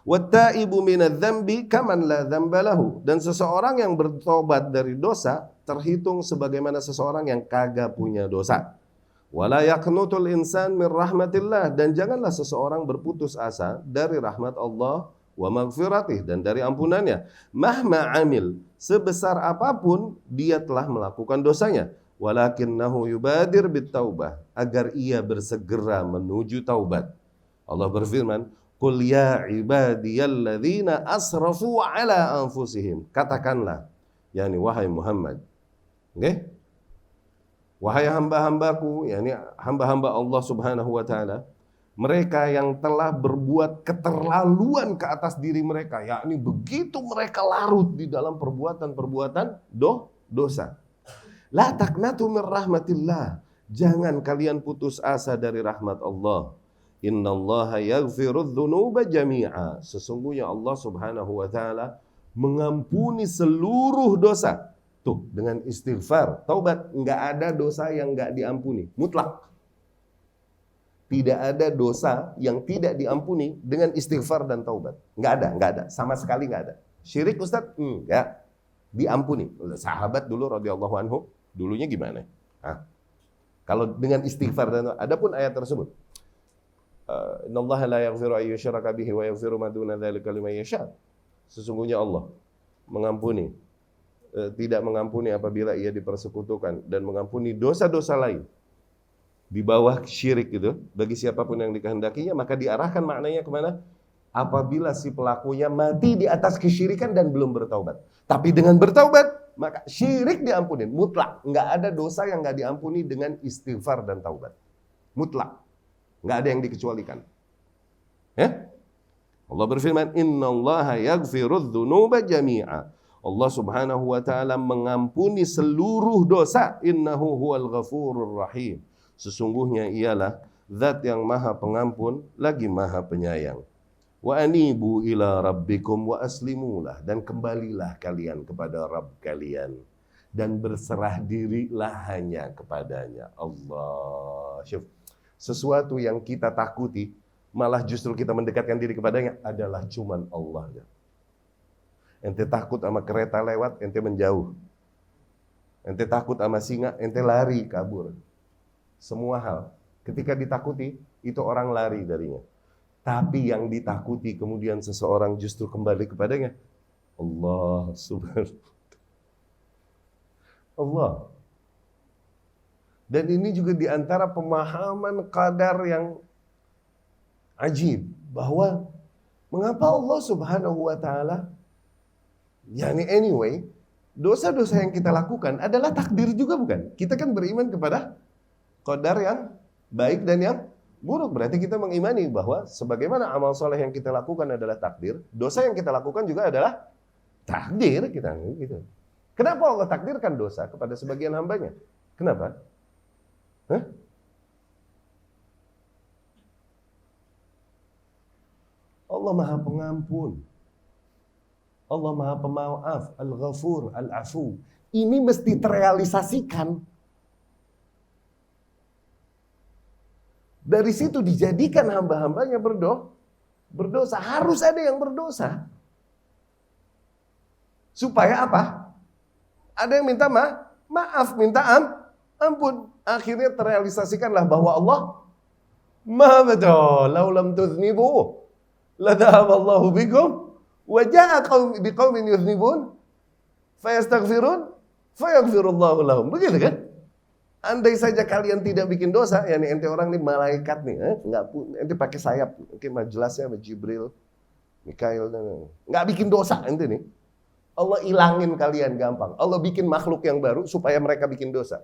S1: Wattaibu minadz-dzambi kaman la dzamba lahu, dan seseorang yang bertobat dari dosa terhitung sebagaimana seseorang yang kagak punya dosa. Wala yaqnutul insan min rahmatillah, dan janganlah seseorang berputus asa dari rahmat Allah, wa maghfiratih, dan dari ampunannya. Mahma amil, sebesar apapun dia telah melakukan dosanya. Walakinnahu yubadir bitaubah, agar ia bersegera menuju taubat. Allah berfirman, Qul ya ibadiyalladzina asrafu ala anfusihim. Katakanlah, yakni wahai Muhammad, okay? Wahai hamba-hambaku, yakni hamba-hamba Allah Subhanahu wa taala, mereka yang telah berbuat keterlaluan ke atas diri mereka, yakni begitu mereka larut di dalam perbuatan-perbuatan dosa. La taqnatu min rahmatillah, jangan kalian putus asa dari rahmat Allah. Innallaha yaghfirudz dzunuba jami'a, sesungguhnya Allah Subhanahu wa taala mengampuni seluruh dosa. Tuh, dengan istighfar, taubat, enggak ada dosa yang enggak diampuni, mutlak. Tidak ada dosa yang tidak diampuni dengan istighfar dan taubat. Enggak ada, sama sekali enggak ada. Syirik Ustaz? Enggak, diampuni. Sahabat dulu radhiyallahu anhu, dulunya gimana? Kalau dengan istighfar dan adapun ayat tersebut, innallaha la yaghfiru an yushraka bihi wa yaghfiru ma duna dzalika liman yasha. Sesungguhnya Allah mengampuni, tidak mengampuni apabila ia dipersekutukan, dan mengampuni dosa-dosa lain di bawah syirik itu bagi siapapun yang dikehendakinya. Maka diarahkan maknanya kemana? Apabila si pelakunya mati di atas kesyirikan dan belum bertaubat. Tapi dengan bertaubat, maka syirik diampunin, mutlak. Nggak ada dosa yang nggak diampuni dengan istighfar dan taubat, mutlak. Nggak ada yang dikecualikan. Ya? Allah berfirman, Innallaha yaghfirudz dzunuba jami'a. Allah Subhanahu wa taala mengampuni seluruh dosa. Innahu huwal ghafurur rahim. Sesungguhnya ialah Zat yang Maha Pengampun lagi Maha Penyayang. Wa anibu ila rabbikum wa aslimulah, dan kembalilah kalian kepada Rabb kalian dan berserah dirilah hanya kepadanya. Allah. Syuf. Sesuatu yang kita takuti, malah justru kita mendekatkan diri kepadanya, adalah cuman Allah. Ente takut sama kereta lewat, ente menjauh. Ente takut sama singa, ente lari kabur. Semua hal ketika ditakuti, itu orang lari darinya. Tapi yang ditakuti kemudian seseorang justru kembali kepadanya, Allah Subhanahu. Allah. Dan ini juga diantara pemahaman qadar yang ajib, bahwa mengapa Allah Subhanahu wa taala, yakni anyway, dosa-dosa yang kita lakukan adalah takdir juga, bukan? Kita kan beriman kepada qadar yang baik dan yang buruk. Berarti kita mengimani bahwa sebagaimana amal soleh yang kita lakukan adalah takdir, dosa yang kita lakukan juga adalah takdir kita. Gitu. Kenapa Allah takdirkan dosa kepada sebagian hambanya? Kenapa? Allah Maha Pengampun, Allah Maha Pemaaf, Al-Ghafur, Al-Afu. Ini mesti terrealisasikan. Dari situ dijadikan hamba-hambanya berdosa. Harus ada yang berdosa. Supaya apa? Ada yang minta maaf, minta ampun. Akhirnya terrealisasikanlah bahwa Allah Maha betul. Lau lam tuznibu la dhahaballahu bikum wa jaa biqaumin yuznibun fayastaghfirun fayaghfirullahu lahum. Begitu kan? Andai saja kalian tidak bikin dosa, yani ente orang nih malaikat nih, ente pakai sayap, mungkin majelasnya sama Jibril, Mikail, nggak bikin dosa ente nih. Allah ilangin kalian gampang. Allah bikin makhluk yang baru supaya mereka bikin dosa.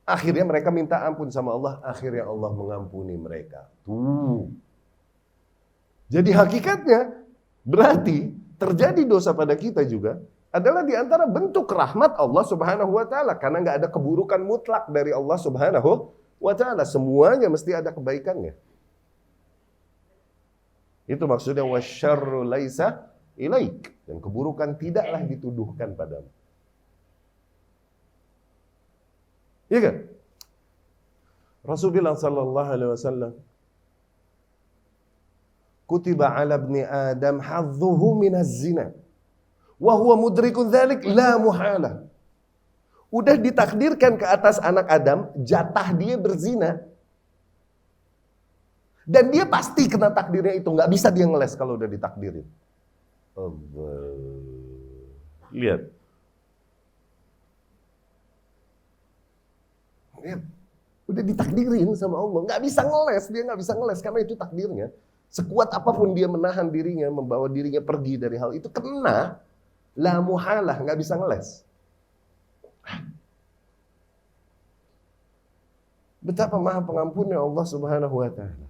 S1: Akhirnya mereka minta ampun sama Allah, akhirnya Allah mengampuni mereka. Tuh. Jadi hakikatnya berarti terjadi dosa pada kita juga adalah di antara bentuk rahmat Allah Subhanahu wa taala, karena nggak ada keburukan mutlak dari Allah Subhanahu wa taala, semuanya mesti ada kebaikannya. Itu maksudnya wasyarru laisa ilaik, dan keburukan tidaklah dituduhkan padamu. Iya kan? Rasulullah sallallahu alaihi wasallam, kutiba ala ibni Adam hadzuhu minaz zina. Wa huwa mudrikun dzalik la muhalah. Udah ditakdirkan ke atas anak Adam jatah dia berzina. Dan dia pasti kena takdirnya itu, nggak bisa dia ngeles kalau udah ditakdirin. Lihat. Lihat. Udah ditakdirin sama Allah, nggak bisa ngeles, dia nggak bisa ngeles karena itu takdirnya. Sekuat apapun dia menahan dirinya, membawa dirinya pergi dari hal itu, kena. La muhalah, nggak bisa ngeles. Betapa maha pengampunnya Allah Subhanahu wa taala.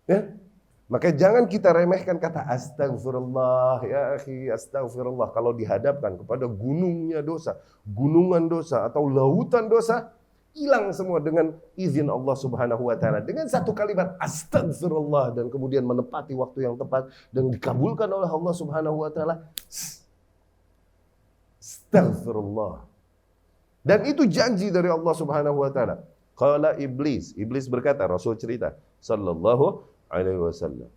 S1: Ya? Maka jangan kita remehkan kata astagfirullah, ya akhi, astagfirullah kalau dihadapkan kepada gunungnya dosa, gunungan dosa atau lautan dosa, hilang semua dengan izin Allah Subhanahu wa taala. Dengan satu kalimat astagfirullah dan kemudian menepati waktu yang tepat dan dikabulkan oleh Allah Subhanahu wa taala. Astagfirullah. Dan itu janji dari Allah Subhanahu wa taala. Qala iblis berkata, Rasul cerita sallallahu alaihi wasallam,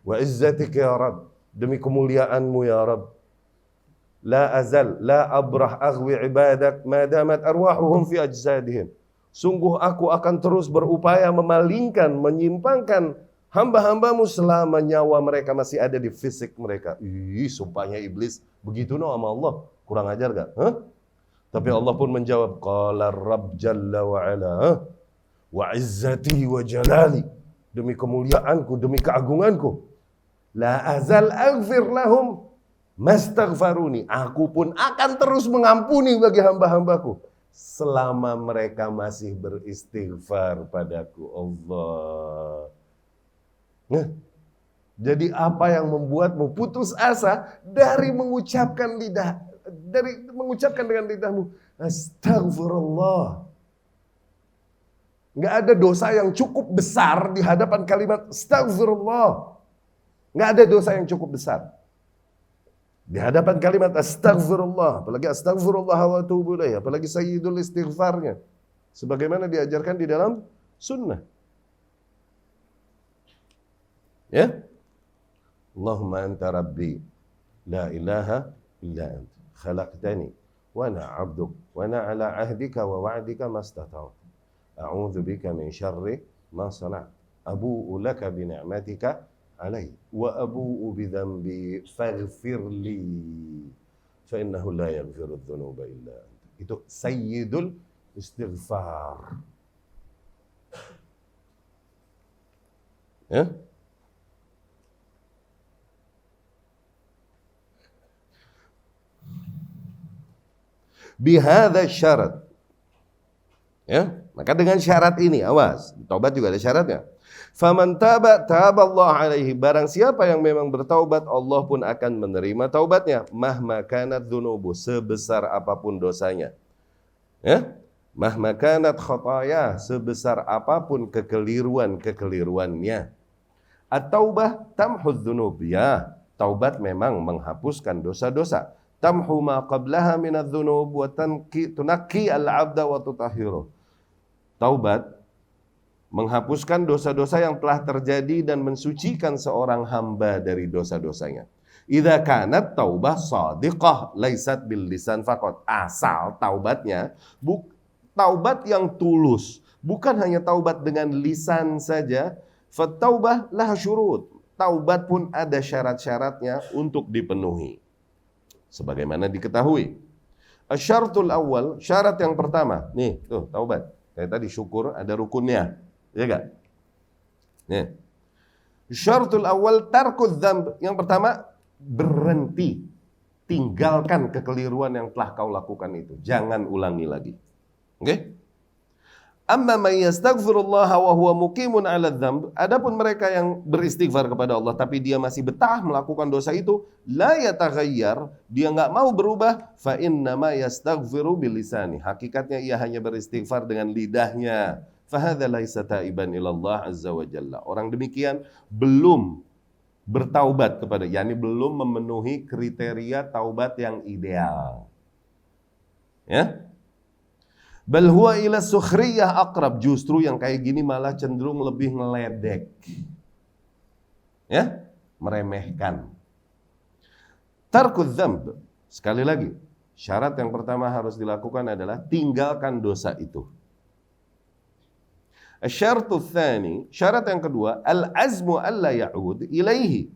S1: wa izzatika ya Rabb, demi kemuliaanmu ya Rabb, la azal, la abrah aghwi ibadak madamat arwahuhum fi ajsadihim. Sungguh aku akan terus berupaya memalingkan, menyimpangkan hamba-hambamu selama nyawa mereka masih ada di fisik mereka. Sumpahnya iblis begitu sama Allah. Kurang ajar gak? Tapi Allah pun menjawab, qala Rabb jalla wa ala, wa izzati wa jalali, demi kemuliaanku, demi keagunganku, la azal aghfir lahum mastaghfaruni, aku pun akan terus mengampuni bagi hamba-hambaku selama mereka masih beristighfar padaku. Allah. Nah, jadi apa yang membuatmu putus asa dari mengucapkan dengan lidahmu astagfirullah? Nggak ada dosa yang cukup besar di hadapan kalimat astagfirullah. Nggak ada dosa yang cukup besar di hadapan kalimat astagfirullah, apalagi astagfirullah wa atubu ilaih, apalagi sayyidul istighfarnya, sebagaimana diajarkan di dalam sunnah. Ya, Allahumma anta rabbi, la ilaha illa anta, khalaqtani, wa ana abduk, wa ana ala ahdika wa wa'dika mastata'tu, a'udzu bika min syarri ma sana'tu, abu'u laka bi ni'matika alaihi wa abu'u bidhanbi faghfirli fa innahu la yaghfiru dzunuba illa anta. Itu sayyidul istighfar. Ya? Bihadza syarat. Ya, maka dengan syarat ini, awas, taubat juga ada syaratnya. Faman taba taballahu alaihi, barang siapa yang memang bertaubat, Allah pun akan menerima taubatnya. Mahma kanat dzunubu, sebesar apapun dosanya. Ya? Mahma kanat khataya, sebesar apapun kekeliruannya. At-taubah tamhudz dzunub, ya, taubat memang menghapuskan dosa-dosa. Tamhu ma qablaha minadz dzunub wa tunaqi al-'abda wa tutahhiru. Taubat menghapuskan dosa-dosa yang telah terjadi dan mensucikan seorang hamba dari dosa-dosanya. Idza kanat taubah shadiqah laisat bil lisan faqat. Asal taubatnya taubat yang tulus, bukan hanya taubat dengan lisan saja. Fattaubah laha syurut. Taubat pun ada syarat-syaratnya untuk dipenuhi. sebagaimana diketahui. Asyaratul awal, syarat yang pertama. Nih, tuh taubat. Kayak tadi syukur ada rukunnya. Ya enggak? Nih. Syaratul awal tarkudz dzamb. Yang pertama, berhenti. Tinggalkan kekeliruan yang telah kau lakukan itu. Jangan ulangi lagi. Oke? Amma man yastaghfirullah wa huwa muqimun 'ala dzamb, adapun mereka yang beristighfar kepada Allah tapi dia masih betah melakukan dosa itu, la yataghayyar, dia enggak mau berubah, fa inna ma yastaghfiru bilisani, hakikatnya ia hanya beristighfar dengan lidahnya. Fa hadza laisa taiban ila Allah azza wa jalla. Orang demikian belum bertaubat kepada, yakni belum memenuhi kriteria taubat yang ideal. Ya? Bal huwa ila sukhriyah aqrab, justru yang kayak gini malah cenderung lebih ngeledek. Ya? Meremehkan. Tarkudz dzamb, sekali lagi, syarat yang pertama harus dilakukan adalah tinggalkan dosa itu. Asyaratu tsani, syarat yang kedua, al-azmu alla ya'ud ilaihi.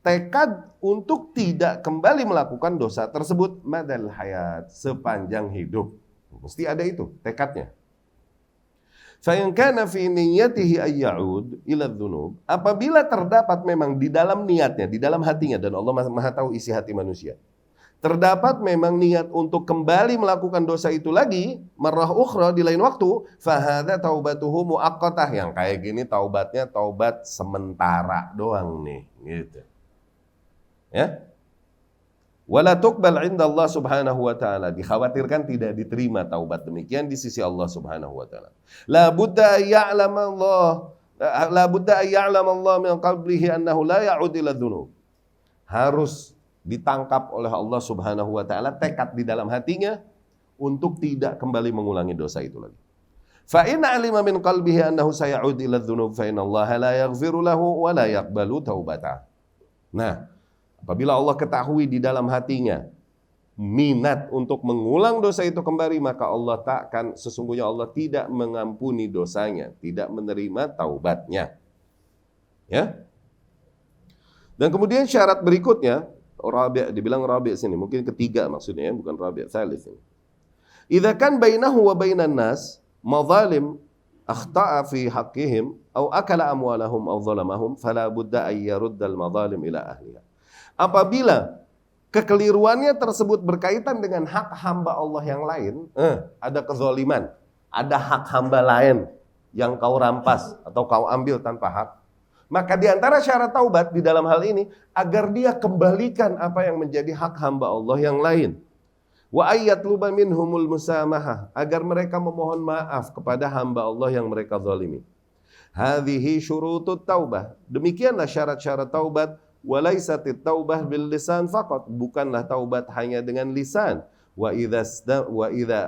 S1: Tekad untuk tidak kembali melakukan dosa tersebut madal hayat, sepanjang hidup. Mesti ada itu tekadnya. Fa in kana fi niyyatihi ay ya'ud ila dzunub, apabila terdapat memang di dalam niatnya, di dalam hatinya, dan Allah Maha tahu isi hati manusia, terdapat memang niat untuk kembali melakukan dosa itu lagi marrah ukhra di lain waktu, fa hadza taubatuhu muaqqatah, yang kayak gini taubatnya taubat sementara doang nih, gitu. Ya? Wala tuqbal 'inda Allah Subhanahu wa ta'ala, dikhawatirkan tidak diterima taubat demikian di sisi Allah Subhanahu wa ta'ala. La budda ya'lam Allah min qablihi annahu la ya'ud ila dzunub. Harus ditangkap oleh Allah Subhanahu wa ta'ala tekad di dalam hatinya untuk tidak kembali mengulangi dosa itu lagi. Fa in 'alima min qalbihi annahu saya'ud ila dzunub fa inna Allah la yaghfiru lahu wa la yaqbalu taubatah. Nah, apabila Allah ketahui di dalam hatinya minat untuk mengulang dosa itu kembali, maka Allah takkan, sesungguhnya Allah tidak mengampuni dosanya, tidak menerima taubatnya. Ya. Dan kemudian syarat berikutnya, rabi', dibilang rabi' sini, mungkin ketiga maksudnya ya, bukan rabi' tsalits ini. Idza kan bainahu wa bainan nas madzalim akhta'a fi haqqihim aw akala amwalahum aw zalamahum fala budda ay yarudda al-madzalim ila ahliha. Apabila kekeliruannya tersebut berkaitan dengan hak hamba Allah yang lain, ada kezaliman, ada hak hamba lain yang kau rampas atau kau ambil tanpa hak, maka di antara syarat taubat di dalam hal ini agar dia kembalikan apa yang menjadi hak hamba Allah yang lain. Wa ayyatluba minhumul musamahah, agar mereka memohon maaf kepada hamba Allah yang mereka zalimi. Hadhihi syurutut taubah, demikianlah syarat-syarat taubat. Walaisatit taubah bil lisan faqat, bukanlah taubat hanya dengan lisan. Wa idza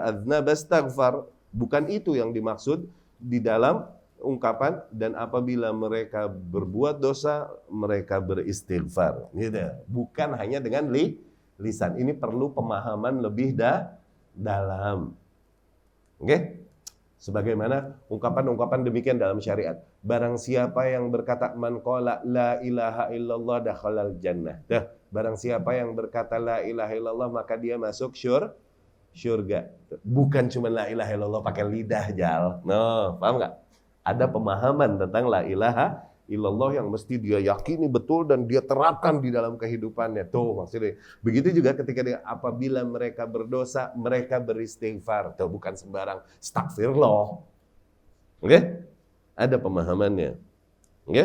S1: adznaba astaghfar, bukan itu yang dimaksud di dalam ungkapan, dan apabila mereka berbuat dosa mereka beristighfar. Gitu. Bukan hanya dengan lisan. Ini perlu pemahaman lebih dalam. Oke? Sebagaimana ungkapan-ungkapan demikian dalam syariat. Barang siapa yang berkata man qala la ilaha illallah dakhalal jannah. Barang siapa yang berkata la ilaha illallah maka dia masuk syurga. Bukan cuma la ilaha illallah pakai lidah jal. No, paham enggak? Ada pemahaman tentang la ilaha illallah yang mesti dia yakini betul dan dia terapkan di dalam kehidupannya. Tuh maksudnya. Begitu juga ketika dia, apabila mereka berdosa, mereka beristighfar. Tuh bukan sembarang astagfirullah. Oke? Ada pemahamannya. Oke?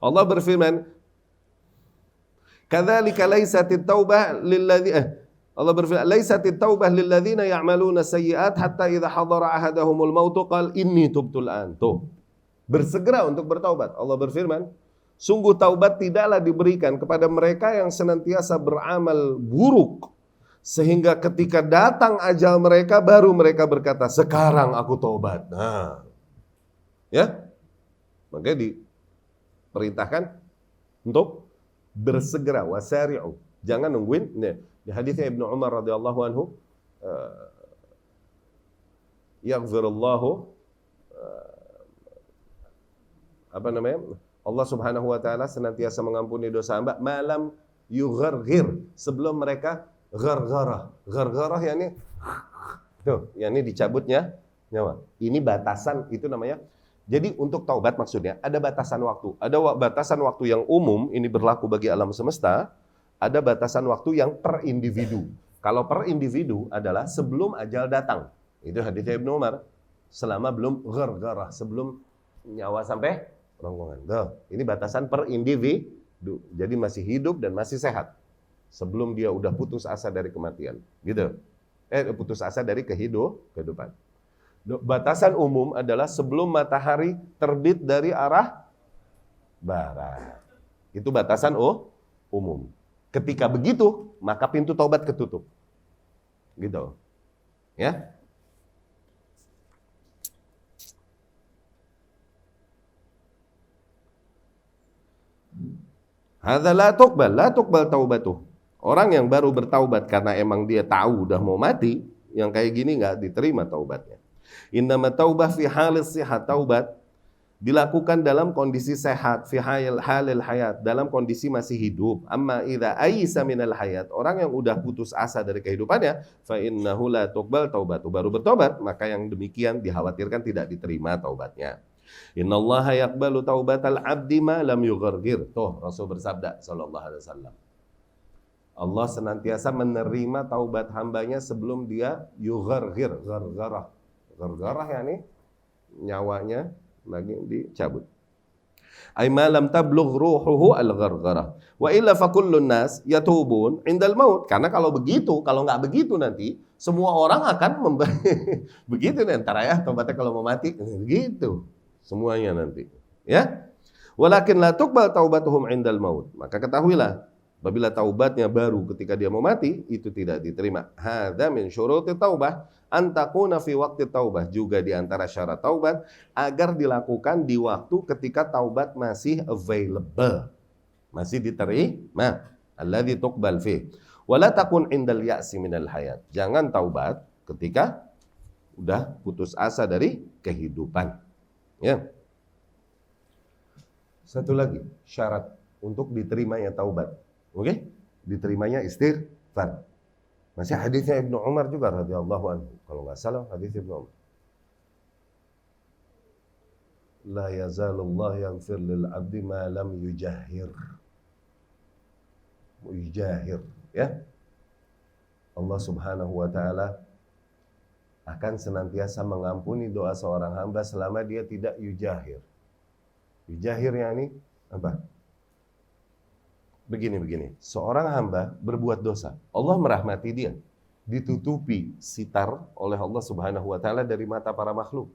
S1: Allah berfirman, kadzalika laisatit taubah lilladzi Allah berfirman, "Laisatit taubah lil ladzina ya'maluna sayyi'at hatta idza hadara ahadahumul maut qala inni tubtul an." Tuh. Bersegera untuk bertaubat. Allah berfirman, sungguh taubat tidaklah diberikan kepada mereka yang senantiasa beramal buruk sehingga ketika datang ajal mereka baru mereka berkata, "Sekarang aku taubat." Nah. Ya? Makanya diperintahkan untuk bersegera, wasari'u. Jangan nungguin. Nih. Di hadisnya Ibnu Umar radhiyallahu anhu, yaghfirullahu Allah Subhanahu wa taala senantiasa mengampuni dosa hamba malam yugharghir, sebelum mereka ghargharah. Ghargharah yakni tuh, yakni dicabutnya nyawa. Ini batasan, itu namanya. Jadi untuk taubat maksudnya ada batasan waktu. Ada batasan waktu yang umum, ini berlaku bagi alam semesta. Ada batasan waktu yang per individu. Kalau per individu adalah sebelum ajal datang. Itu hadits Ibnu Umar. Selama belum ghargharah, sebelum nyawa sampai ronggongan. Tuh, ini batasan per individu. Jadi masih hidup dan masih sehat. Sebelum dia udah putus asa dari kematian. Gitu. Putus asa dari kehidupan. Batasan umum adalah sebelum matahari terbit dari arah barat. Itu batasan umum. Ketika begitu, maka pintu taubat ketutup. Gitu. Ya. Hadza la tuqbal taubatuh. Orang yang baru bertaubat karena emang dia tahu udah mau mati, yang kayak gini nggak diterima taubatnya. Innama taubah fi halis sihat, taubat dilakukan dalam kondisi sehat, fi halil hayat, dalam kondisi masih hidup. Amma idza aisa minal hayat, orang yang udah putus asa dari kehidupannya, fa innahu la tuqbal taubatu, baru bertobat, maka yang demikian dikhawatirkan tidak diterima taubatnya. Innallaha yaqbalu taubatal abdi ma lam yugharghir. Tuh Rasul bersabda sallallahu alaihi wasallam. Allah senantiasa menerima taubat hambanya sebelum dia yugharghir, ghargharah. Ghargharah yakni nyawanya lagi dicabut. Ay ma lam tablugh ruhuhu al-ghargharah. Wa illa fa kullun nas yatubun indal maut. Karena kalau nggak begitu nanti semua orang akan begitu nih antara ya taubatnya kalau mau mati begitu semuanya nanti. Ya. Walakin la tuqbal taubatuhum indal maut. Maka ketahuilah apabila taubatnya baru ketika dia mau mati, itu tidak diterima. Hadza min syuruti taubah an takuna fi waqti taubah, juga di antara syarat taubat agar dilakukan di waktu ketika taubat masih available, masih diterima, alladzi tuqbal fi. Wala takun indal ya'si minal hayat. Jangan taubat ketika udah putus asa dari kehidupan. Ya. Satu lagi syarat untuk diterimanya taubat. Oke? Diterimanya istighfar. Masih hadisnya Ibnu Umar juga radhiyallahu anhu. Kalau nggak salah hadis Ibnu Umar. La yazalullah yaghfir lil 'abdi ma lam yujahhir. Yujahhir, ya. Allah Subhanahu wa taala akan senantiasa mengampuni doa seorang hamba selama dia tidak yujahhir. Yujahhir yakni apa? Begini, seorang hamba berbuat dosa, Allah merahmati dia, ditutupi sitar oleh Allah Subhanahu wa taala dari mata para makhluk.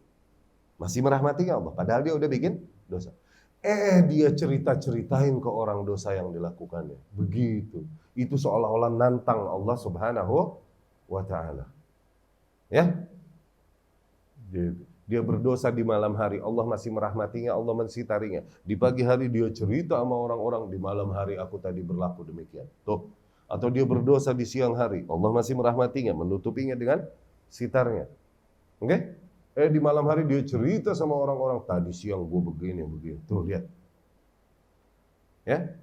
S1: Masih merahmatinya Allah, padahal dia udah bikin dosa. Dia cerita-ceritain ke orang dosa yang dilakukannya. Begitu. Itu seolah-olah nantang Allah Subhanahu wa taala. Ya? Dia berdosa di malam hari, Allah masih merahmatinya, Allah mensitarinya. Di pagi hari dia cerita sama orang-orang, di malam hari aku tadi berlaku demikian. Tuh. Atau dia berdosa di siang hari, Allah masih merahmatinya, menutupinya dengan sitarnya. Oke? Di malam hari dia cerita sama orang-orang, tadi siang gue begini. Tuh lihat. Ya?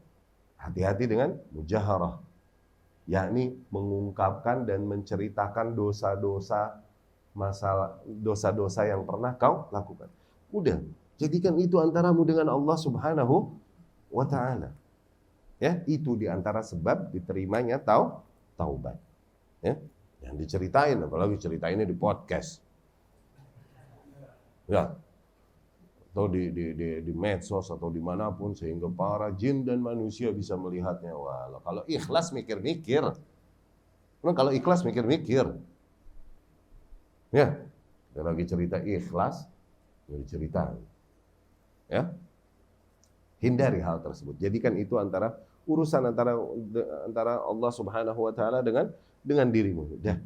S1: Hati-hati dengan mujaharah. Yakni mengungkapkan dan menceritakan dosa-dosa, masalah dosa-dosa yang pernah kau lakukan. Udah, jadikan itu antaramu dengan Allah Subhanahu wa taala. Ya, itu di antara sebab diterimanya taubat. Ya, yang diceritain, apalagi ceritainnya di podcast. Ya. Atau di medsos atau dimanapun sehingga para jin dan manusia bisa melihatnya. Wah, kalau ikhlas mikir-mikir. Nah, kalau ikhlas mikir-mikir. Ya, dia lagi cerita ikhlas, cerita. Ya, hindari hal tersebut. Jadikan itu urusan antara Allah Subhanahu wa taala dengan dirimu. Dah.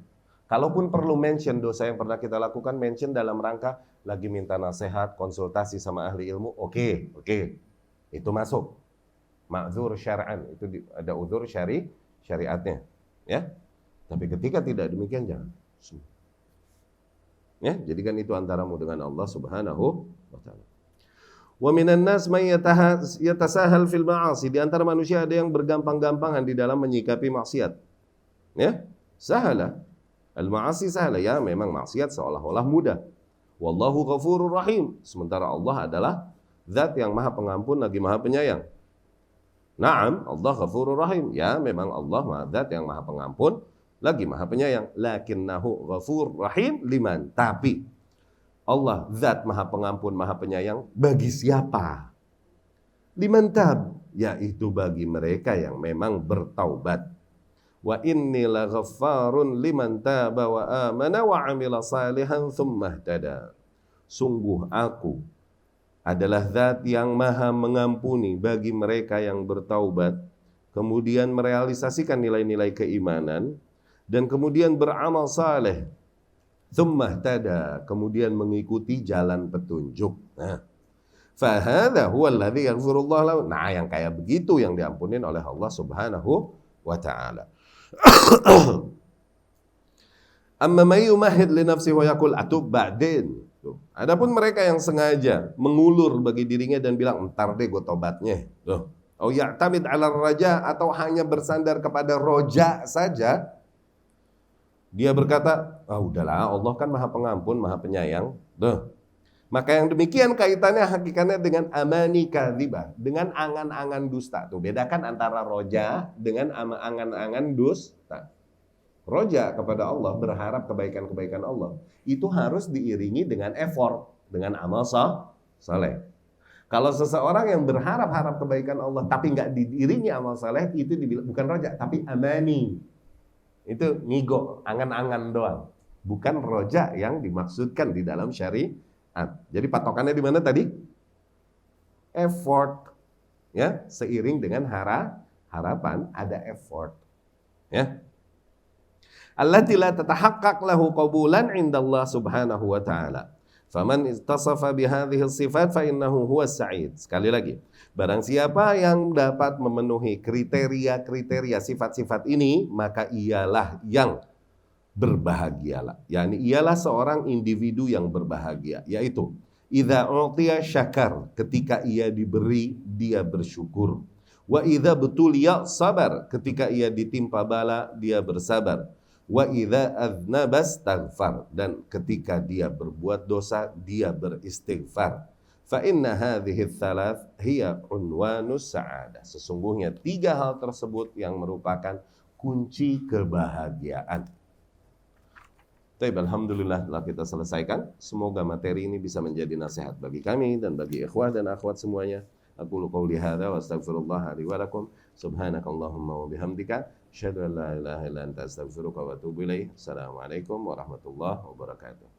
S1: Kalaupun perlu mention dosa yang pernah kita lakukan, mention dalam rangka lagi minta nasihat, konsultasi sama ahli ilmu, oke. Itu masuk. Ma'dzur syar'an, itu ada udzur syariatnya, ya. Tapi ketika tidak demikian jangan. Ya, jadikan itu antaramu dengan Allah Subhanahu wa taala. Wa minan nas may yatasahal fil ma'asi. Di antara manusia ada yang bergampang-gampangan di dalam menyikapi maksiat. Ya, sahala. Al-ma'asi sahala. Ya, memang maksiat seolah-olah mudah. Wallahu ghafurur rahim. Sementara Allah adalah zat yang maha pengampun lagi maha penyayang. Naam, Allah ghafurur rahim. Ya, memang Allah zat yang maha pengampun lagi maha penyayang. Lakinnahu ghafur rahim liman. Tapi Allah zat maha pengampun maha penyayang bagi siapa? Liman tab, yaitu bagi mereka yang memang bertaubat. Wa inni laghaffarun liman taba wa amana wa amila salihan thumma ihtada. Sungguh aku adalah zat yang maha mengampuni bagi mereka yang bertaubat, kemudian merealisasikan nilai-nilai keimanan, dan kemudian beramal saleh. Thumma ihtada, kemudian mengikuti jalan petunjuk. Nah, fahadha huwa alladhi yaghfirullah lahu. Nah, yang kayak begitu yang diampunin oleh Allah Subhanahu wa taala. Amma may yumahhid li nafsihi wa yaqul atub ba'din. Adapun mereka yang sengaja mengulur bagi dirinya dan bilang entar deh gue tobatnya. Tuh. Au ya'tamid 'ala raja, atau hanya bersandar kepada roja saja. Dia berkata, udahlah, Allah kan maha pengampun, maha penyayang. Tuh. Maka yang demikian kaitannya hakikatnya dengan amani kadzibah, dengan angan-angan dusta. Tuh, bedakan antara roja dengan angan-angan dusta. Roja kepada Allah, berharap kebaikan-kebaikan Allah, itu harus diiringi dengan effort, dengan amal saleh. Kalau seseorang yang berharap-harap kebaikan Allah tapi nggak diiringi amal saleh, itu bukan roja, tapi amani. Itu ngigo, angan-angan doang. Bukan roja yang dimaksudkan di dalam syariat. Jadi patokannya di mana tadi? Effort. Ya, seiring dengan harapan ada effort. Ya. Allati la tatahaqqaq lahu qabulan 'inda Allah Subhanahu wa ta'ala. Faman ittasafa bihadhihi sifat fa innahu huwas sa'id. Sekali lagi, barang siapa yang dapat memenuhi kriteria-kriteria sifat-sifat ini, maka ialah yang berbahagialah. Yani ialah seorang individu yang berbahagia, yaitu idza utiya syakar, ketika ia diberi dia bersyukur. Wa idza butuliya sabar, ketika ia ditimpa bala dia bersabar. Wa idza adznaba astaghfar, dan ketika dia berbuat dosa dia beristighfar. Fa inna hadhihi tsalath hiya unwanus sa'adah. Sesungguhnya 3 hal tersebut yang merupakan kunci kebahagiaan. Baik, alhamdulillah telah kita selesaikan. Semoga materi ini bisa menjadi nasihat bagi kami dan bagi ikhwah dan akhwat semuanya. Aqulu qouli hadza wa astaghfirullah li wa lakum. Subhanakallahumma wa bihamdika asyhadu an la ilaha illa anta astaghfiruka wa atubu ilaik. Assalamualaikum warahmatullahi wabarakatuh.